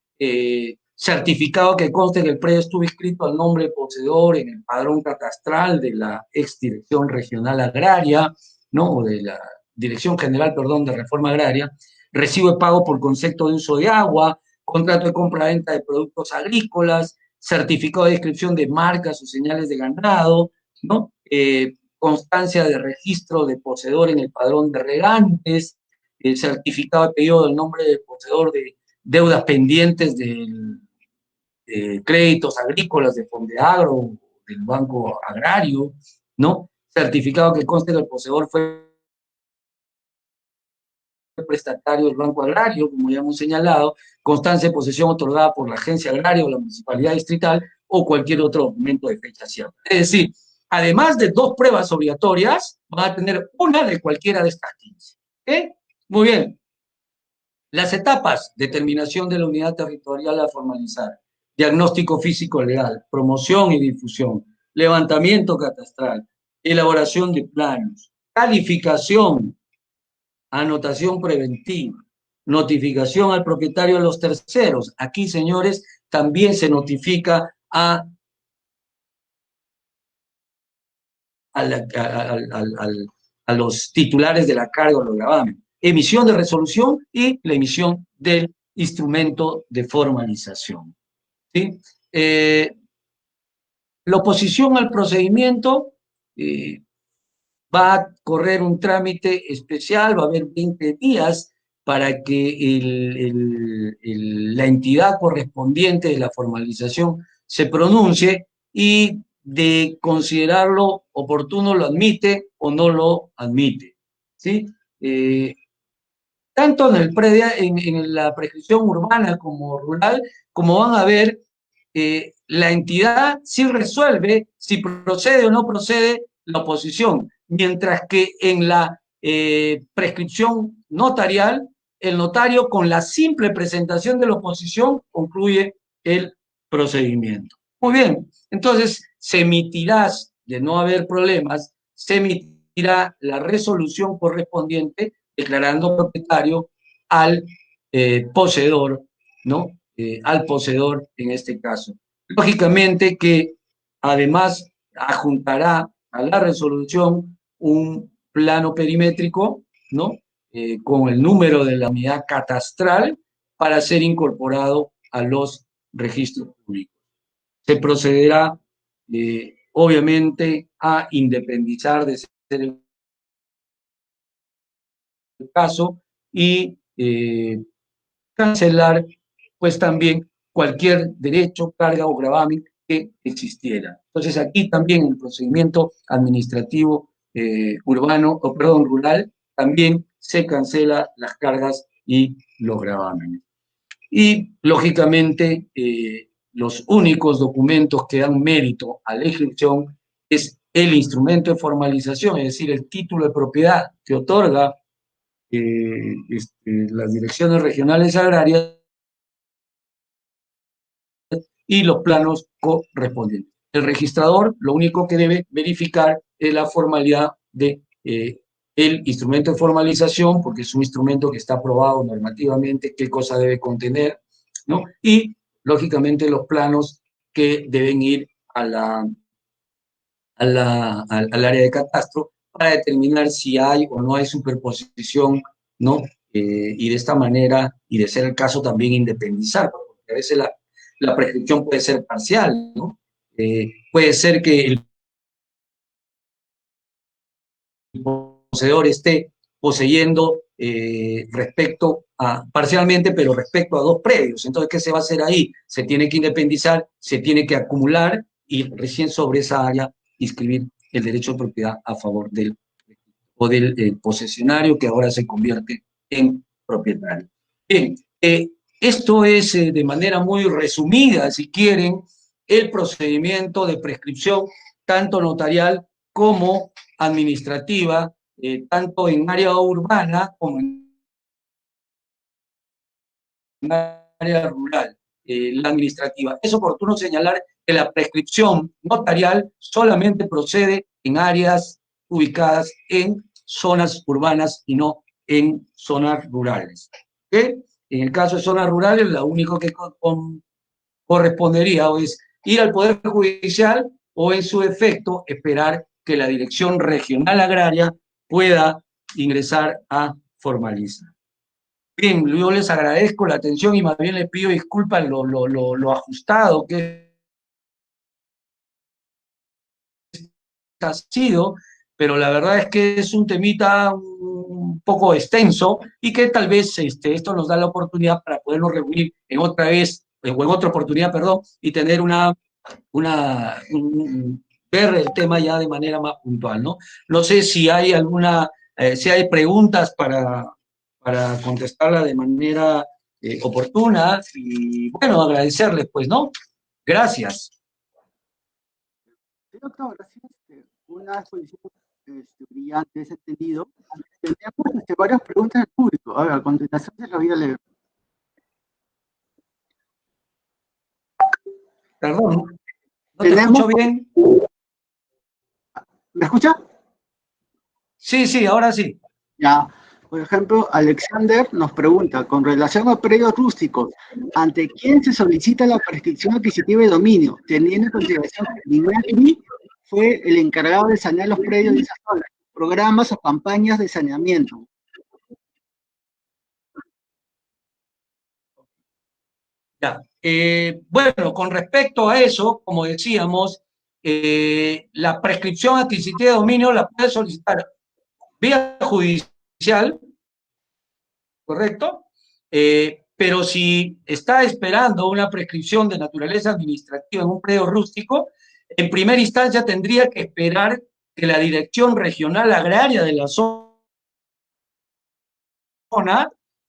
Certificado que conste que el predio estuvo inscrito al nombre del poseedor en el padrón catastral de la exdirección regional agraria, ¿no? O de la Dirección General, perdón, de Reforma Agraria, recibo de pago por concepto de uso de agua, contrato de compra-venta de productos agrícolas, certificado de inscripción de marcas o señales de ganado, ¿no? Constancia de registro de poseedor en el padrón de regantes, certificado de pedido del nombre del poseedor de deudas pendientes del créditos agrícolas de Fondeagro, del Banco Agrario, ¿no? Certificado que conste que el poseedor fue prestatario del Banco Agrario, como ya hemos señalado, constancia de posesión otorgada por la agencia agraria o la municipalidad distrital o cualquier otro documento de fecha cierta. Es decir, además de 2 pruebas obligatorias, van a tener una de cualquiera de estas 15. ¿Okay? Muy bien. Las etapas: determinación de la unidad territorial a formalizar, diagnóstico físico legal, promoción y difusión, levantamiento catastral, elaboración de planos, calificación, anotación preventiva, notificación al propietario de los terceros. Aquí, señores, también se notifica a los titulares de la carga o los gravamen. Emisión de resolución y la emisión del instrumento de formalización. ¿Sí? La oposición al procedimiento va a correr un trámite especial, va a haber 20 días para que la entidad correspondiente de la formalización se pronuncie y de considerarlo oportuno lo admite o no lo admite. ¿Sí? Tanto en la prescripción urbana como rural, como van a ver, la entidad sí resuelve si procede o no procede la oposición, mientras que en la prescripción notarial, el notario con la simple presentación de la oposición concluye el procedimiento. Muy bien, entonces se emitirá, de no haber problemas, se emitirá la resolución correspondiente declarando propietario al poseedor, ¿no? Al poseedor en este caso. Lógicamente que además adjuntará a la resolución un plano perimétrico, ¿no? Con el número de la unidad catastral para ser incorporado a los registros públicos. Se procederá, obviamente, a independizar de ser el caso y cancelar, pues también cualquier derecho, carga o gravamen que existiera. Entonces aquí también el procedimiento administrativo rural, también se cancela las cargas y los gravámenes. Y lógicamente los únicos documentos que dan mérito a la inscripción es el instrumento de formalización, es decir, el título de propiedad que otorga las direcciones regionales agrarias y los planos correspondientes. El registrador lo único que debe verificar es la formalidad de el instrumento de formalización, porque es un instrumento que está aprobado normativamente, qué cosa debe contener, ¿no? Y, lógicamente, los planos que deben ir al área de catastro para determinar si hay o no hay superposición, ¿no? Y de esta manera, y de ser el caso, también independizar, porque a veces la prescripción puede ser parcial, ¿no? Puede ser que el poseedor esté poseyendo parcialmente, pero respecto a 2 predios. Entonces, ¿qué se va a hacer ahí? Se tiene que independizar, se tiene que acumular y recién sobre esa área inscribir el derecho de propiedad a favor del posesionario, que ahora se convierte en propietario. Bien, Esto es, de manera muy resumida, si quieren, el procedimiento de prescripción, tanto notarial como administrativa, tanto en área urbana como en área rural, la administrativa. Es oportuno señalar que la prescripción notarial solamente procede en áreas ubicadas en zonas urbanas y no en zonas rurales. ¿Okay? En el caso de zonas rurales, lo único que correspondería es ir al Poder Judicial o, en su efecto, esperar que la Dirección Regional Agraria pueda ingresar a formalizar. Bien, yo les agradezco la atención y más bien les pido disculpas lo ajustado que ha sido, pero la verdad es que es un temita un poco extenso y que tal vez esto nos da la oportunidad para podernos reunir en otra vez, o en otra oportunidad, perdón, y tener ver el tema ya de manera más puntual, ¿no? No sé si hay si hay preguntas para contestarla de manera oportuna y, bueno, agradecerles, pues, ¿no? Gracias. Sí, doctor, gracias. Una exposición brillante, ese entendido. Tenemos varias preguntas del público. A ver, a continuación se las voy a leer. Perdón, ¿no te escucho bien? ¿Me escucha? Sí, sí, ahora sí. Ya. Por ejemplo, Alexander nos pregunta, con relación a predios rústicos, ¿ante quién se solicita la prescripción adquisitiva de dominio, teniendo en consideración que el INACRI fue el encargado de sanear los predios de esa zona, programas o campañas de saneamiento? Ya. Bueno, con respecto a eso, como decíamos, la prescripción adquisitiva de dominio la puede solicitar vía judicial, ¿correcto? Pero si está esperando una prescripción de naturaleza administrativa en un predio rústico, en primera instancia tendría que esperar que la Dirección Regional Agraria de la zona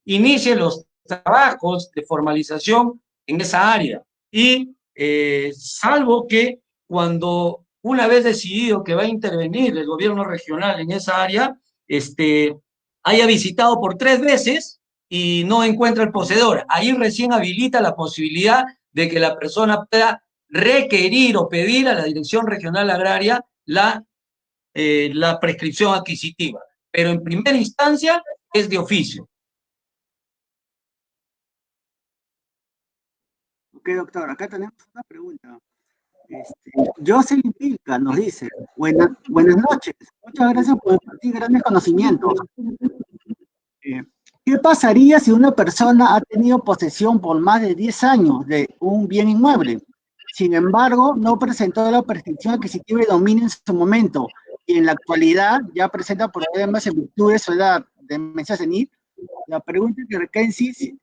inicie los trabajos de formalización en esa área. Y salvo que cuando una vez decidido que va a intervenir el gobierno regional en esa área, haya visitado por 3 veces y no encuentra el poseedor. Ahí recién habilita la posibilidad de que la persona pueda requerir o pedir a la Dirección Regional Agraria la prescripción adquisitiva. Pero en primera instancia es de oficio. Ok, doctor, acá tenemos una pregunta. Jocelyn Pilca nos dice, buenas noches, muchas gracias por compartir grandes conocimientos. ¿Qué pasaría si una persona ha tenido posesión por más de 10 años de un bien inmueble? Sin embargo, no presentó la prescripción adquisitiva de dominio en su momento y en la actualidad ya presenta problemas en virtud de su edad, demencia senil. La pregunta que recae en sí,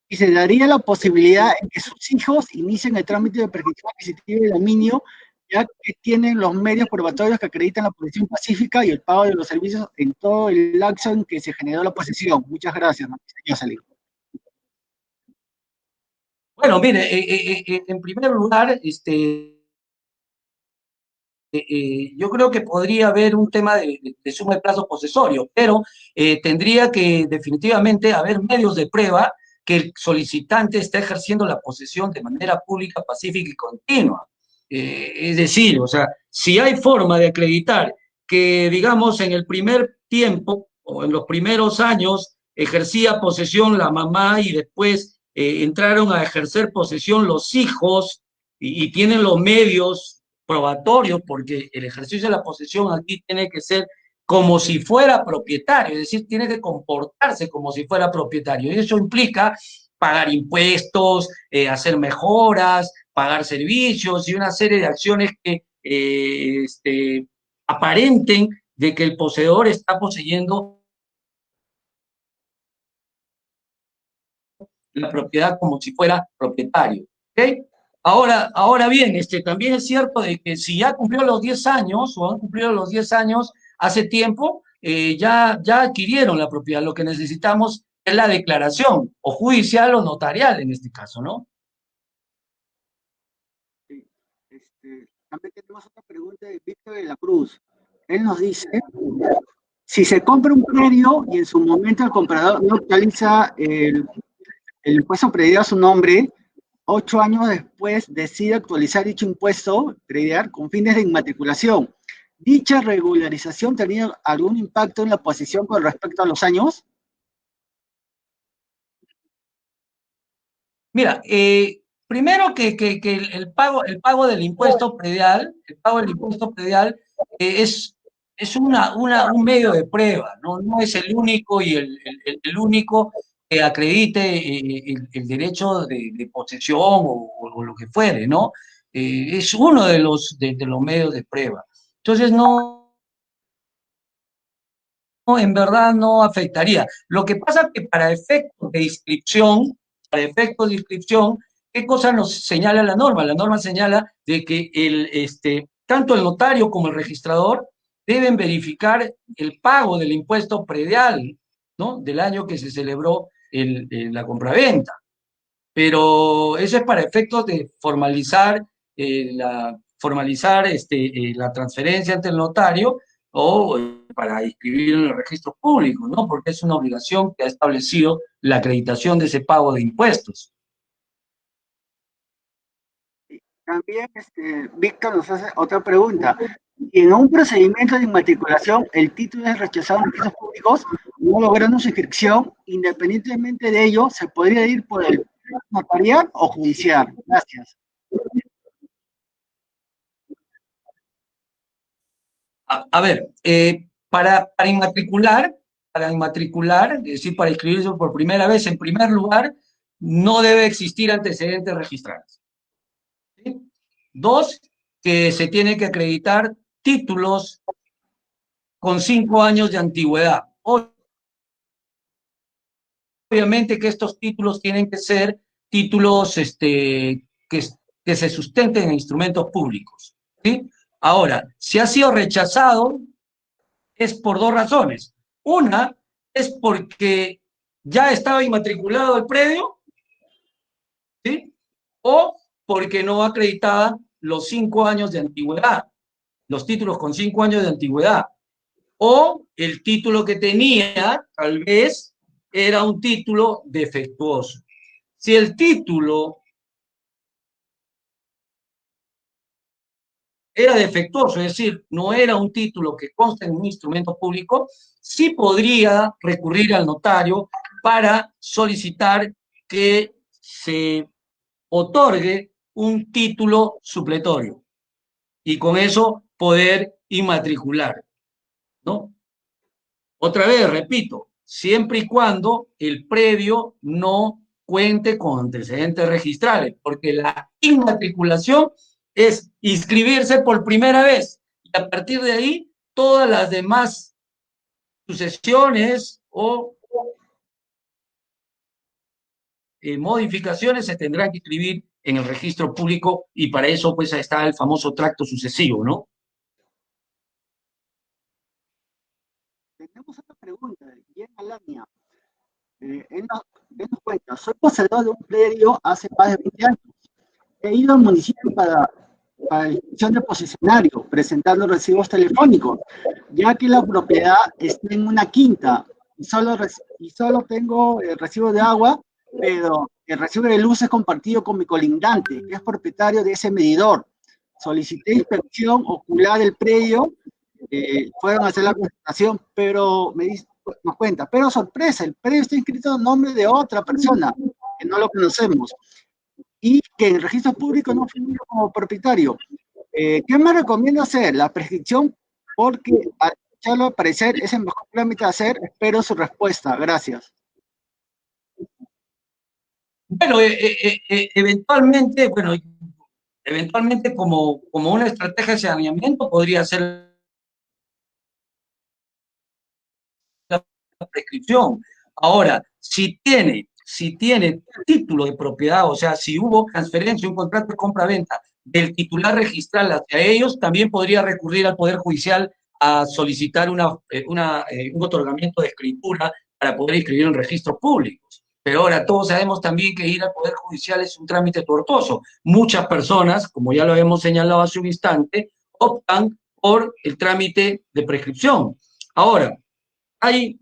y se daría la posibilidad en que sus hijos inicien el trámite de prescripción adquisitiva de dominio, ya que tienen los medios probatorios que acreditan la posesión pacífica y el pago de los servicios en todo el lapso en que se generó la posesión. Muchas gracias, señor Salí. Bueno, mire, en primer lugar, yo creo que podría haber un tema de suma de plazo posesorio, pero tendría que definitivamente haber medios de prueba que el solicitante está ejerciendo la posesión de manera pública, pacífica y continua. Es decir, o sea, si hay forma de acreditar que, digamos, en el primer tiempo o en los primeros años ejercía posesión la mamá y después entraron a ejercer posesión los hijos y tienen los medios probatorios, porque el ejercicio de la posesión aquí tiene que ser como si fuera propietario, es decir, tiene que comportarse como si fuera propietario. Y eso implica pagar impuestos, hacer mejoras, pagar servicios y una serie de acciones que aparenten de que el poseedor está poseyendo la propiedad como si fuera propietario. ¿Okay? Ahora bien, también es cierto de que si ya cumplió los 10 años o han cumplido los 10 años hace tiempo, ya adquirieron la propiedad. Lo que necesitamos es la declaración, o judicial o notarial en este caso, ¿no? Sí. También tenemos otra pregunta de Víctor de la Cruz. Él nos dice, si se compra un predio y en su momento el comprador no actualiza el impuesto predial a su nombre, 8 años después decide actualizar dicho impuesto predial con fines de inmatriculación. ¿Dicha regularización tenía algún impacto en la posición con respecto a los años? Mira, primero que el pago del impuesto predial, es un medio de prueba, ¿no? No es el único y el único que acredite el derecho de posesión o lo que fuere, ¿no? Es uno de los medios de prueba. Entonces, en verdad no afectaría. Lo que pasa es que para efectos de inscripción, ¿qué cosa nos señala la norma? La norma señala de que tanto el notario como el registrador deben verificar el pago del impuesto predial, ¿no? Del año que se celebró la compraventa. Pero eso es para efectos de formalizar la transferencia ante el notario o para inscribir en el registro público, ¿no? Porque es una obligación que ha establecido la acreditación de ese pago de impuestos. También Víctor nos hace otra pregunta. Si en un procedimiento de inmatriculación el título es rechazado en registros públicos, no logrando su inscripción, independientemente de ello, se podría ir por el notarial o judicial. Gracias. A ver, para inmatricular, es decir, para inscribirse por primera vez, en primer lugar, no debe existir antecedentes registrales. ¿Sí? Dos, que se tiene que acreditar títulos con 5 años de antigüedad. Obviamente que estos títulos tienen que ser títulos que se sustenten en instrumentos públicos. ¿Sí? Ahora, si ha sido rechazado, es por dos razones. Una es porque ya estaba inmatriculado el predio, ¿sí? O porque no acreditaba los 5 años de antigüedad, los títulos con 5 años de antigüedad. O el título que tenía, tal vez, era un título defectuoso. Si el título era defectuoso, es decir, no era un título que consta en un instrumento público, sí podría recurrir al notario para solicitar que se otorgue un título supletorio y con eso poder inmatricular, ¿no? Otra vez, repito, siempre y cuando el predio no cuente con antecedentes registrales, porque la inmatriculación es inscribirse por primera vez y a partir de ahí todas las demás sucesiones o modificaciones se tendrán que inscribir en el registro público y para eso pues está el famoso tracto sucesivo, ¿no? Tenemos otra pregunta de Guillermo Alania. Él nos cuenta, soy poseedor de un predio hace más de 20 años. He ido al municipio para la inscripción de posesionario, presentando recibos telefónicos, ya que la propiedad está en una quinta y solo tengo el recibo de agua, pero el recibo de luz es compartido con mi colindante, que es propietario de ese medidor. Solicité inspección ocular del predio, fueron a hacer la presentación, pero nos cuenta, pero sorpresa, el predio está inscrito en nombre de otra persona, que no lo conocemos y que en el registro público no figura como propietario. ¿Qué me recomienda hacer? La prescripción, porque al escucharlo aparecer es el mejor trámite a hacer. Espero su respuesta. Gracias. Bueno, eventualmente como una estrategia de saneamiento podría ser la prescripción. Ahora, si tiene título de propiedad, o sea, si hubo transferencia, un contrato de compra-venta del titular registral hacia ellos, también podría recurrir al Poder Judicial a solicitar un otorgamiento de escritura para poder inscribir en registros públicos. Pero ahora todos sabemos también que ir al Poder Judicial es un trámite tortuoso. Muchas personas, como ya lo habíamos señalado hace un instante, optan por el trámite de prescripción. Ahora, hay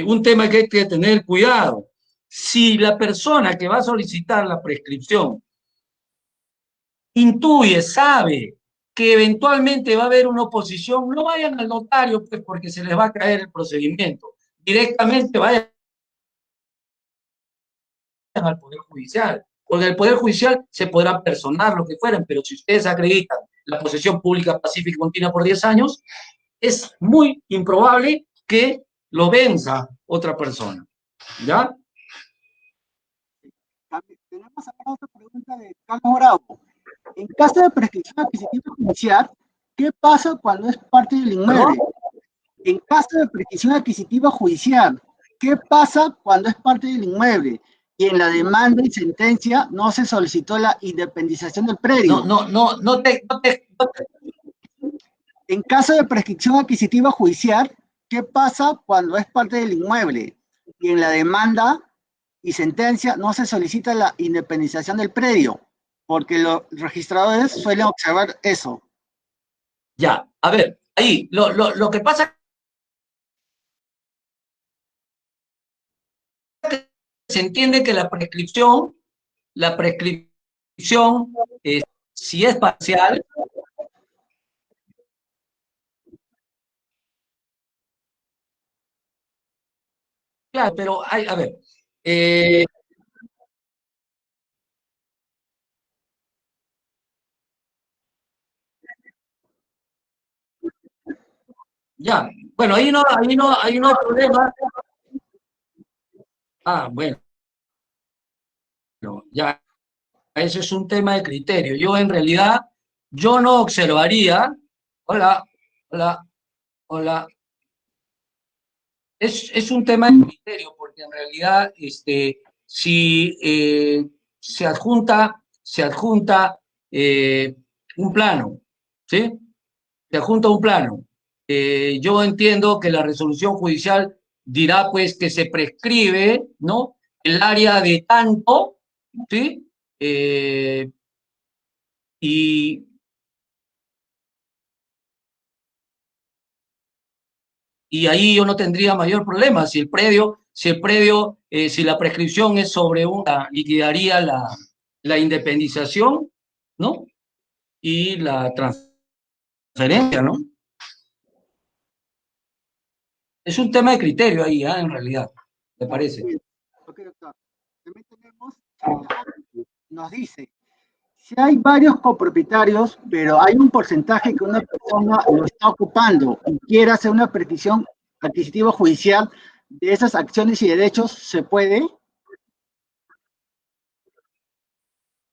un tema que hay que tener cuidado. Si la persona que va a solicitar la prescripción intuye, sabe que eventualmente va a haber una oposición, no vayan al notario, pues, porque se les va a caer el procedimiento. Directamente vayan al Poder Judicial, porque el Poder Judicial se podrá personar lo que fueran, pero si ustedes acreditan la posesión pública pacífica y continua por 10 años, es muy improbable que lo venza otra persona. ¿Ya? Tenemos acá otra pregunta de Carlos Bravo. En caso de prescripción adquisitiva judicial, ¿qué pasa cuando es parte del inmueble? En caso de prescripción adquisitiva judicial, ¿qué pasa cuando es parte del inmueble? Y en la demanda y sentencia no se solicitó la independización del predio. En caso de prescripción adquisitiva judicial, ¿qué pasa cuando es parte del inmueble? Y en la demanda y sentencia no se solicita la independización del predio, porque los registradores suelen observar eso. Ya, a ver, ahí, lo que pasa es que se entiende que la prescripción, si es parcial, claro, pero hay, a ver, ya, bueno, ahí no hay problema. Ah, bueno, ya, ese es un tema de criterio. Yo en realidad, yo no observaría, hola, hola, hola, es un tema de criterio, porque en realidad, si se adjunta un plano, ¿sí? Se adjunta un plano. Yo entiendo que la resolución judicial dirá, pues, que se prescribe, ¿no? El área de tanto, ¿sí? Eh, y, y ahí yo no tendría mayor problema. Si la prescripción es sobre una, liquidaría la independización, ¿no? Y la transferencia, ¿no? Es un tema de criterio ahí, ¿eh? En realidad, me parece. Okay, doctor. También tenemos, nos dice, si hay varios copropietarios, pero hay un porcentaje que una persona lo está ocupando y quiere hacer una petición adquisitiva judicial de esas acciones y derechos, ¿se puede?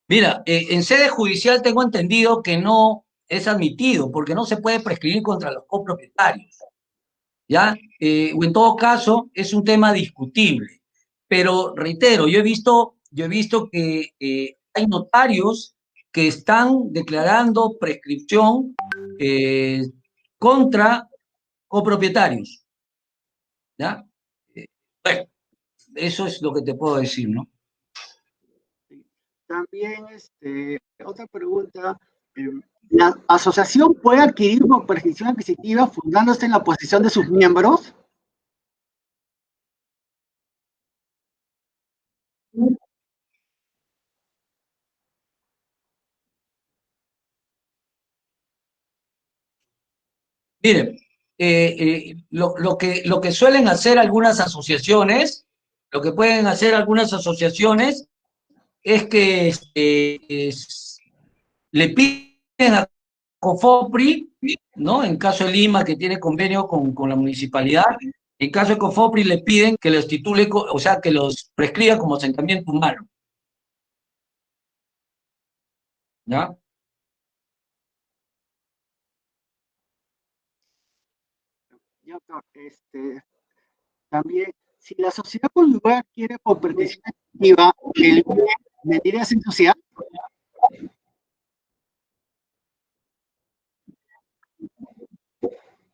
Mira, en sede judicial tengo entendido que no es admitido, porque no se puede prescribir contra los copropietarios, ¿ya? O en todo caso, es un tema discutible. Pero reitero, yo he visto que hay notarios que están declarando prescripción eh, contra copropietarios, ¿ya? Bueno, eso es lo que te puedo decir, ¿no? También, otra pregunta, ¿la asociación puede adquirir una prescripción adquisitiva fundándose en la posición de sus miembros? Miren, lo que suelen hacer algunas asociaciones, lo que pueden hacer algunas asociaciones es que le piden a COFOPRI, ¿no? En caso de Lima, que tiene convenio con la municipalidad, en caso de COFOPRI le piden que los titule, o sea, que los prescriba como asentamiento humano, ¿ya? Ya, doctor, también, si la sociedad conyugal quiere por prescripción adquisitiva, ¿el vendría a ser sociedad?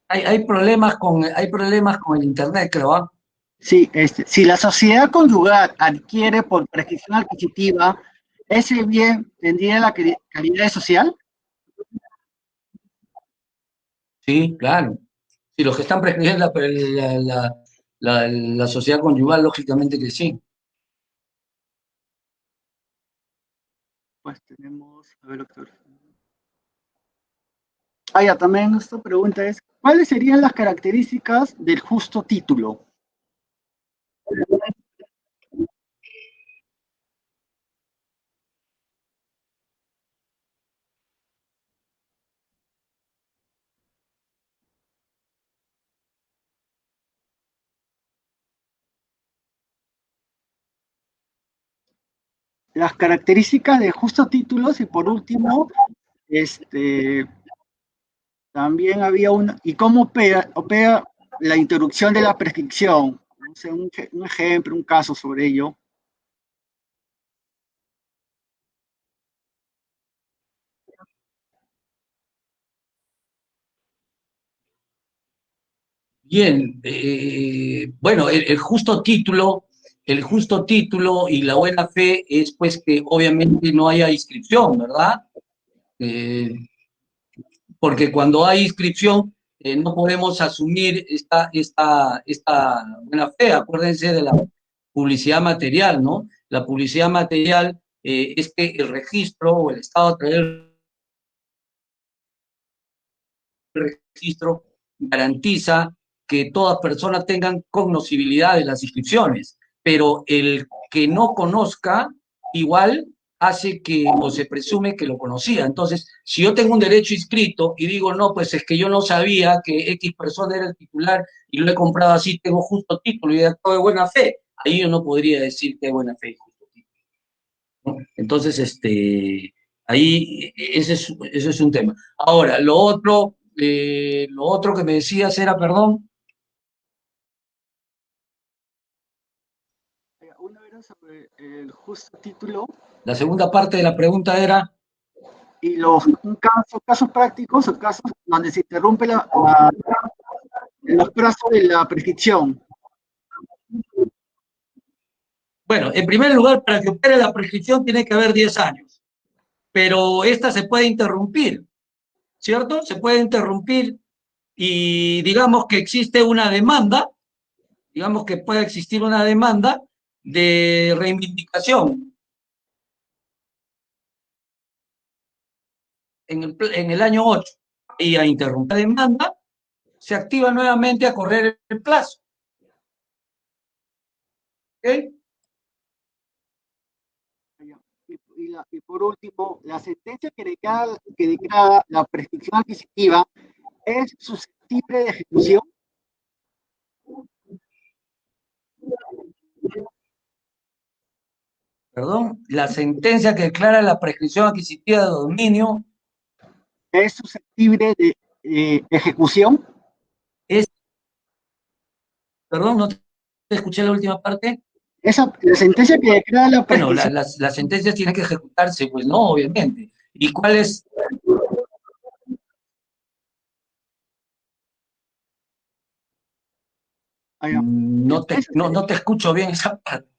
Hay problemas con el internet, creo, ¿ah? Sí, si la sociedad conyugal adquiere por prescripción adquisitiva, ese bien tendría la calidad social. Sí, claro. Si los que están prescribiendo la sociedad conyugal, lógicamente que sí. Pues tenemos, a ver, doctor. Ah, ya, también esta pregunta es, ¿cuáles serían las características del justo título? Las características del justo título y por último, este, también había una, ¿y cómo opera la interrupción de la prescripción? No sé, un ejemplo, un caso sobre ello. Bien, bueno, el justo título y la buena fe es pues que obviamente no haya inscripción, ¿verdad? Eh, Porque cuando hay inscripción no podemos asumir esta buena fe. Acuérdense de la publicidad material, ¿no? La publicidad material es que el registro o el estado a través del registro garantiza que todas personas tengan cognoscibilidad de las inscripciones, pero el que no conozca igual hace que o se presume que lo conocía. Entonces, si yo tengo un derecho inscrito y digo, no, pues es que yo no sabía que X persona era el titular y lo he comprado así, tengo justo título y de acto de buena fe, ahí yo no podría decir que hay buena fe y justo título, ¿no? Entonces, ahí ese es un tema. Ahora, lo otro que me decías era, perdón, Una era sobre el justo título la segunda parte de la pregunta era, y casos prácticos o casos donde se interrumpe los plazos de la prescripción. bueno, en primer lugar, para que opere la prescripción tiene que haber 10 años, pero esta se puede interrumpir, ¿cierto? Se puede interrumpir y digamos que existe una demanda, digamos que puede existir una demanda de reivindicación en el año 8 y a interrumpir la demanda se activa nuevamente a correr el plazo. ¿Okay? Y por último, la sentencia que declara la prescripción adquisitiva es susceptible de ejecución. Perdón, la sentencia que declara la prescripción adquisitiva de dominio Es susceptible de ejecución. es, perdón, no te escuché la última parte. La sentencia que declara la Bueno, prescripción. las sentencias tienen que ejecutarse, pues no, obviamente. ¿Y cuál es? No te escucho bien esa parte.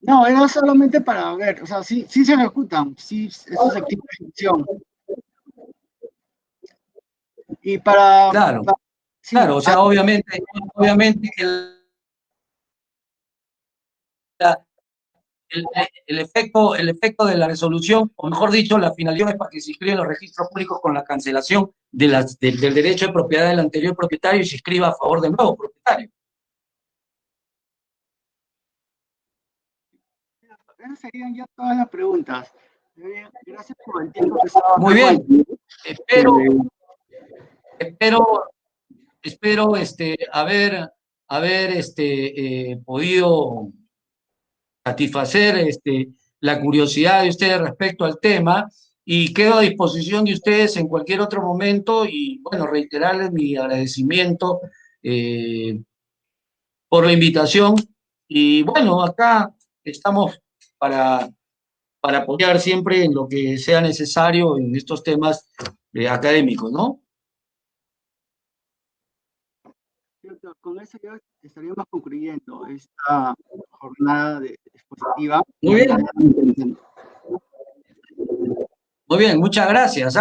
No, era solamente para ver, o sea, sí, sí se ejecutan, sí es susceptible de ejecución. Y Claro, sí, claro, o sea, obviamente que el, el efecto de la resolución, o mejor dicho, la finalidad es para que se inscriban los registros públicos con la cancelación del derecho de propiedad del anterior propietario y se inscriba a favor del nuevo propietario. esas serían ya todas las preguntas. Gracias por el tiempo que estaba Muy acá. bien, espero haber podido satisfacer la curiosidad de ustedes respecto al tema y quedo a disposición de ustedes en cualquier otro momento y bueno, reiterarles mi agradecimiento por la invitación y bueno, acá estamos para, para apoyar siempre en lo que sea necesario en estos temas académicos, ¿no? Perfecto, con eso ya estaríamos concluyendo esta jornada expositiva. Muy bien. Muy bien, muchas gracias.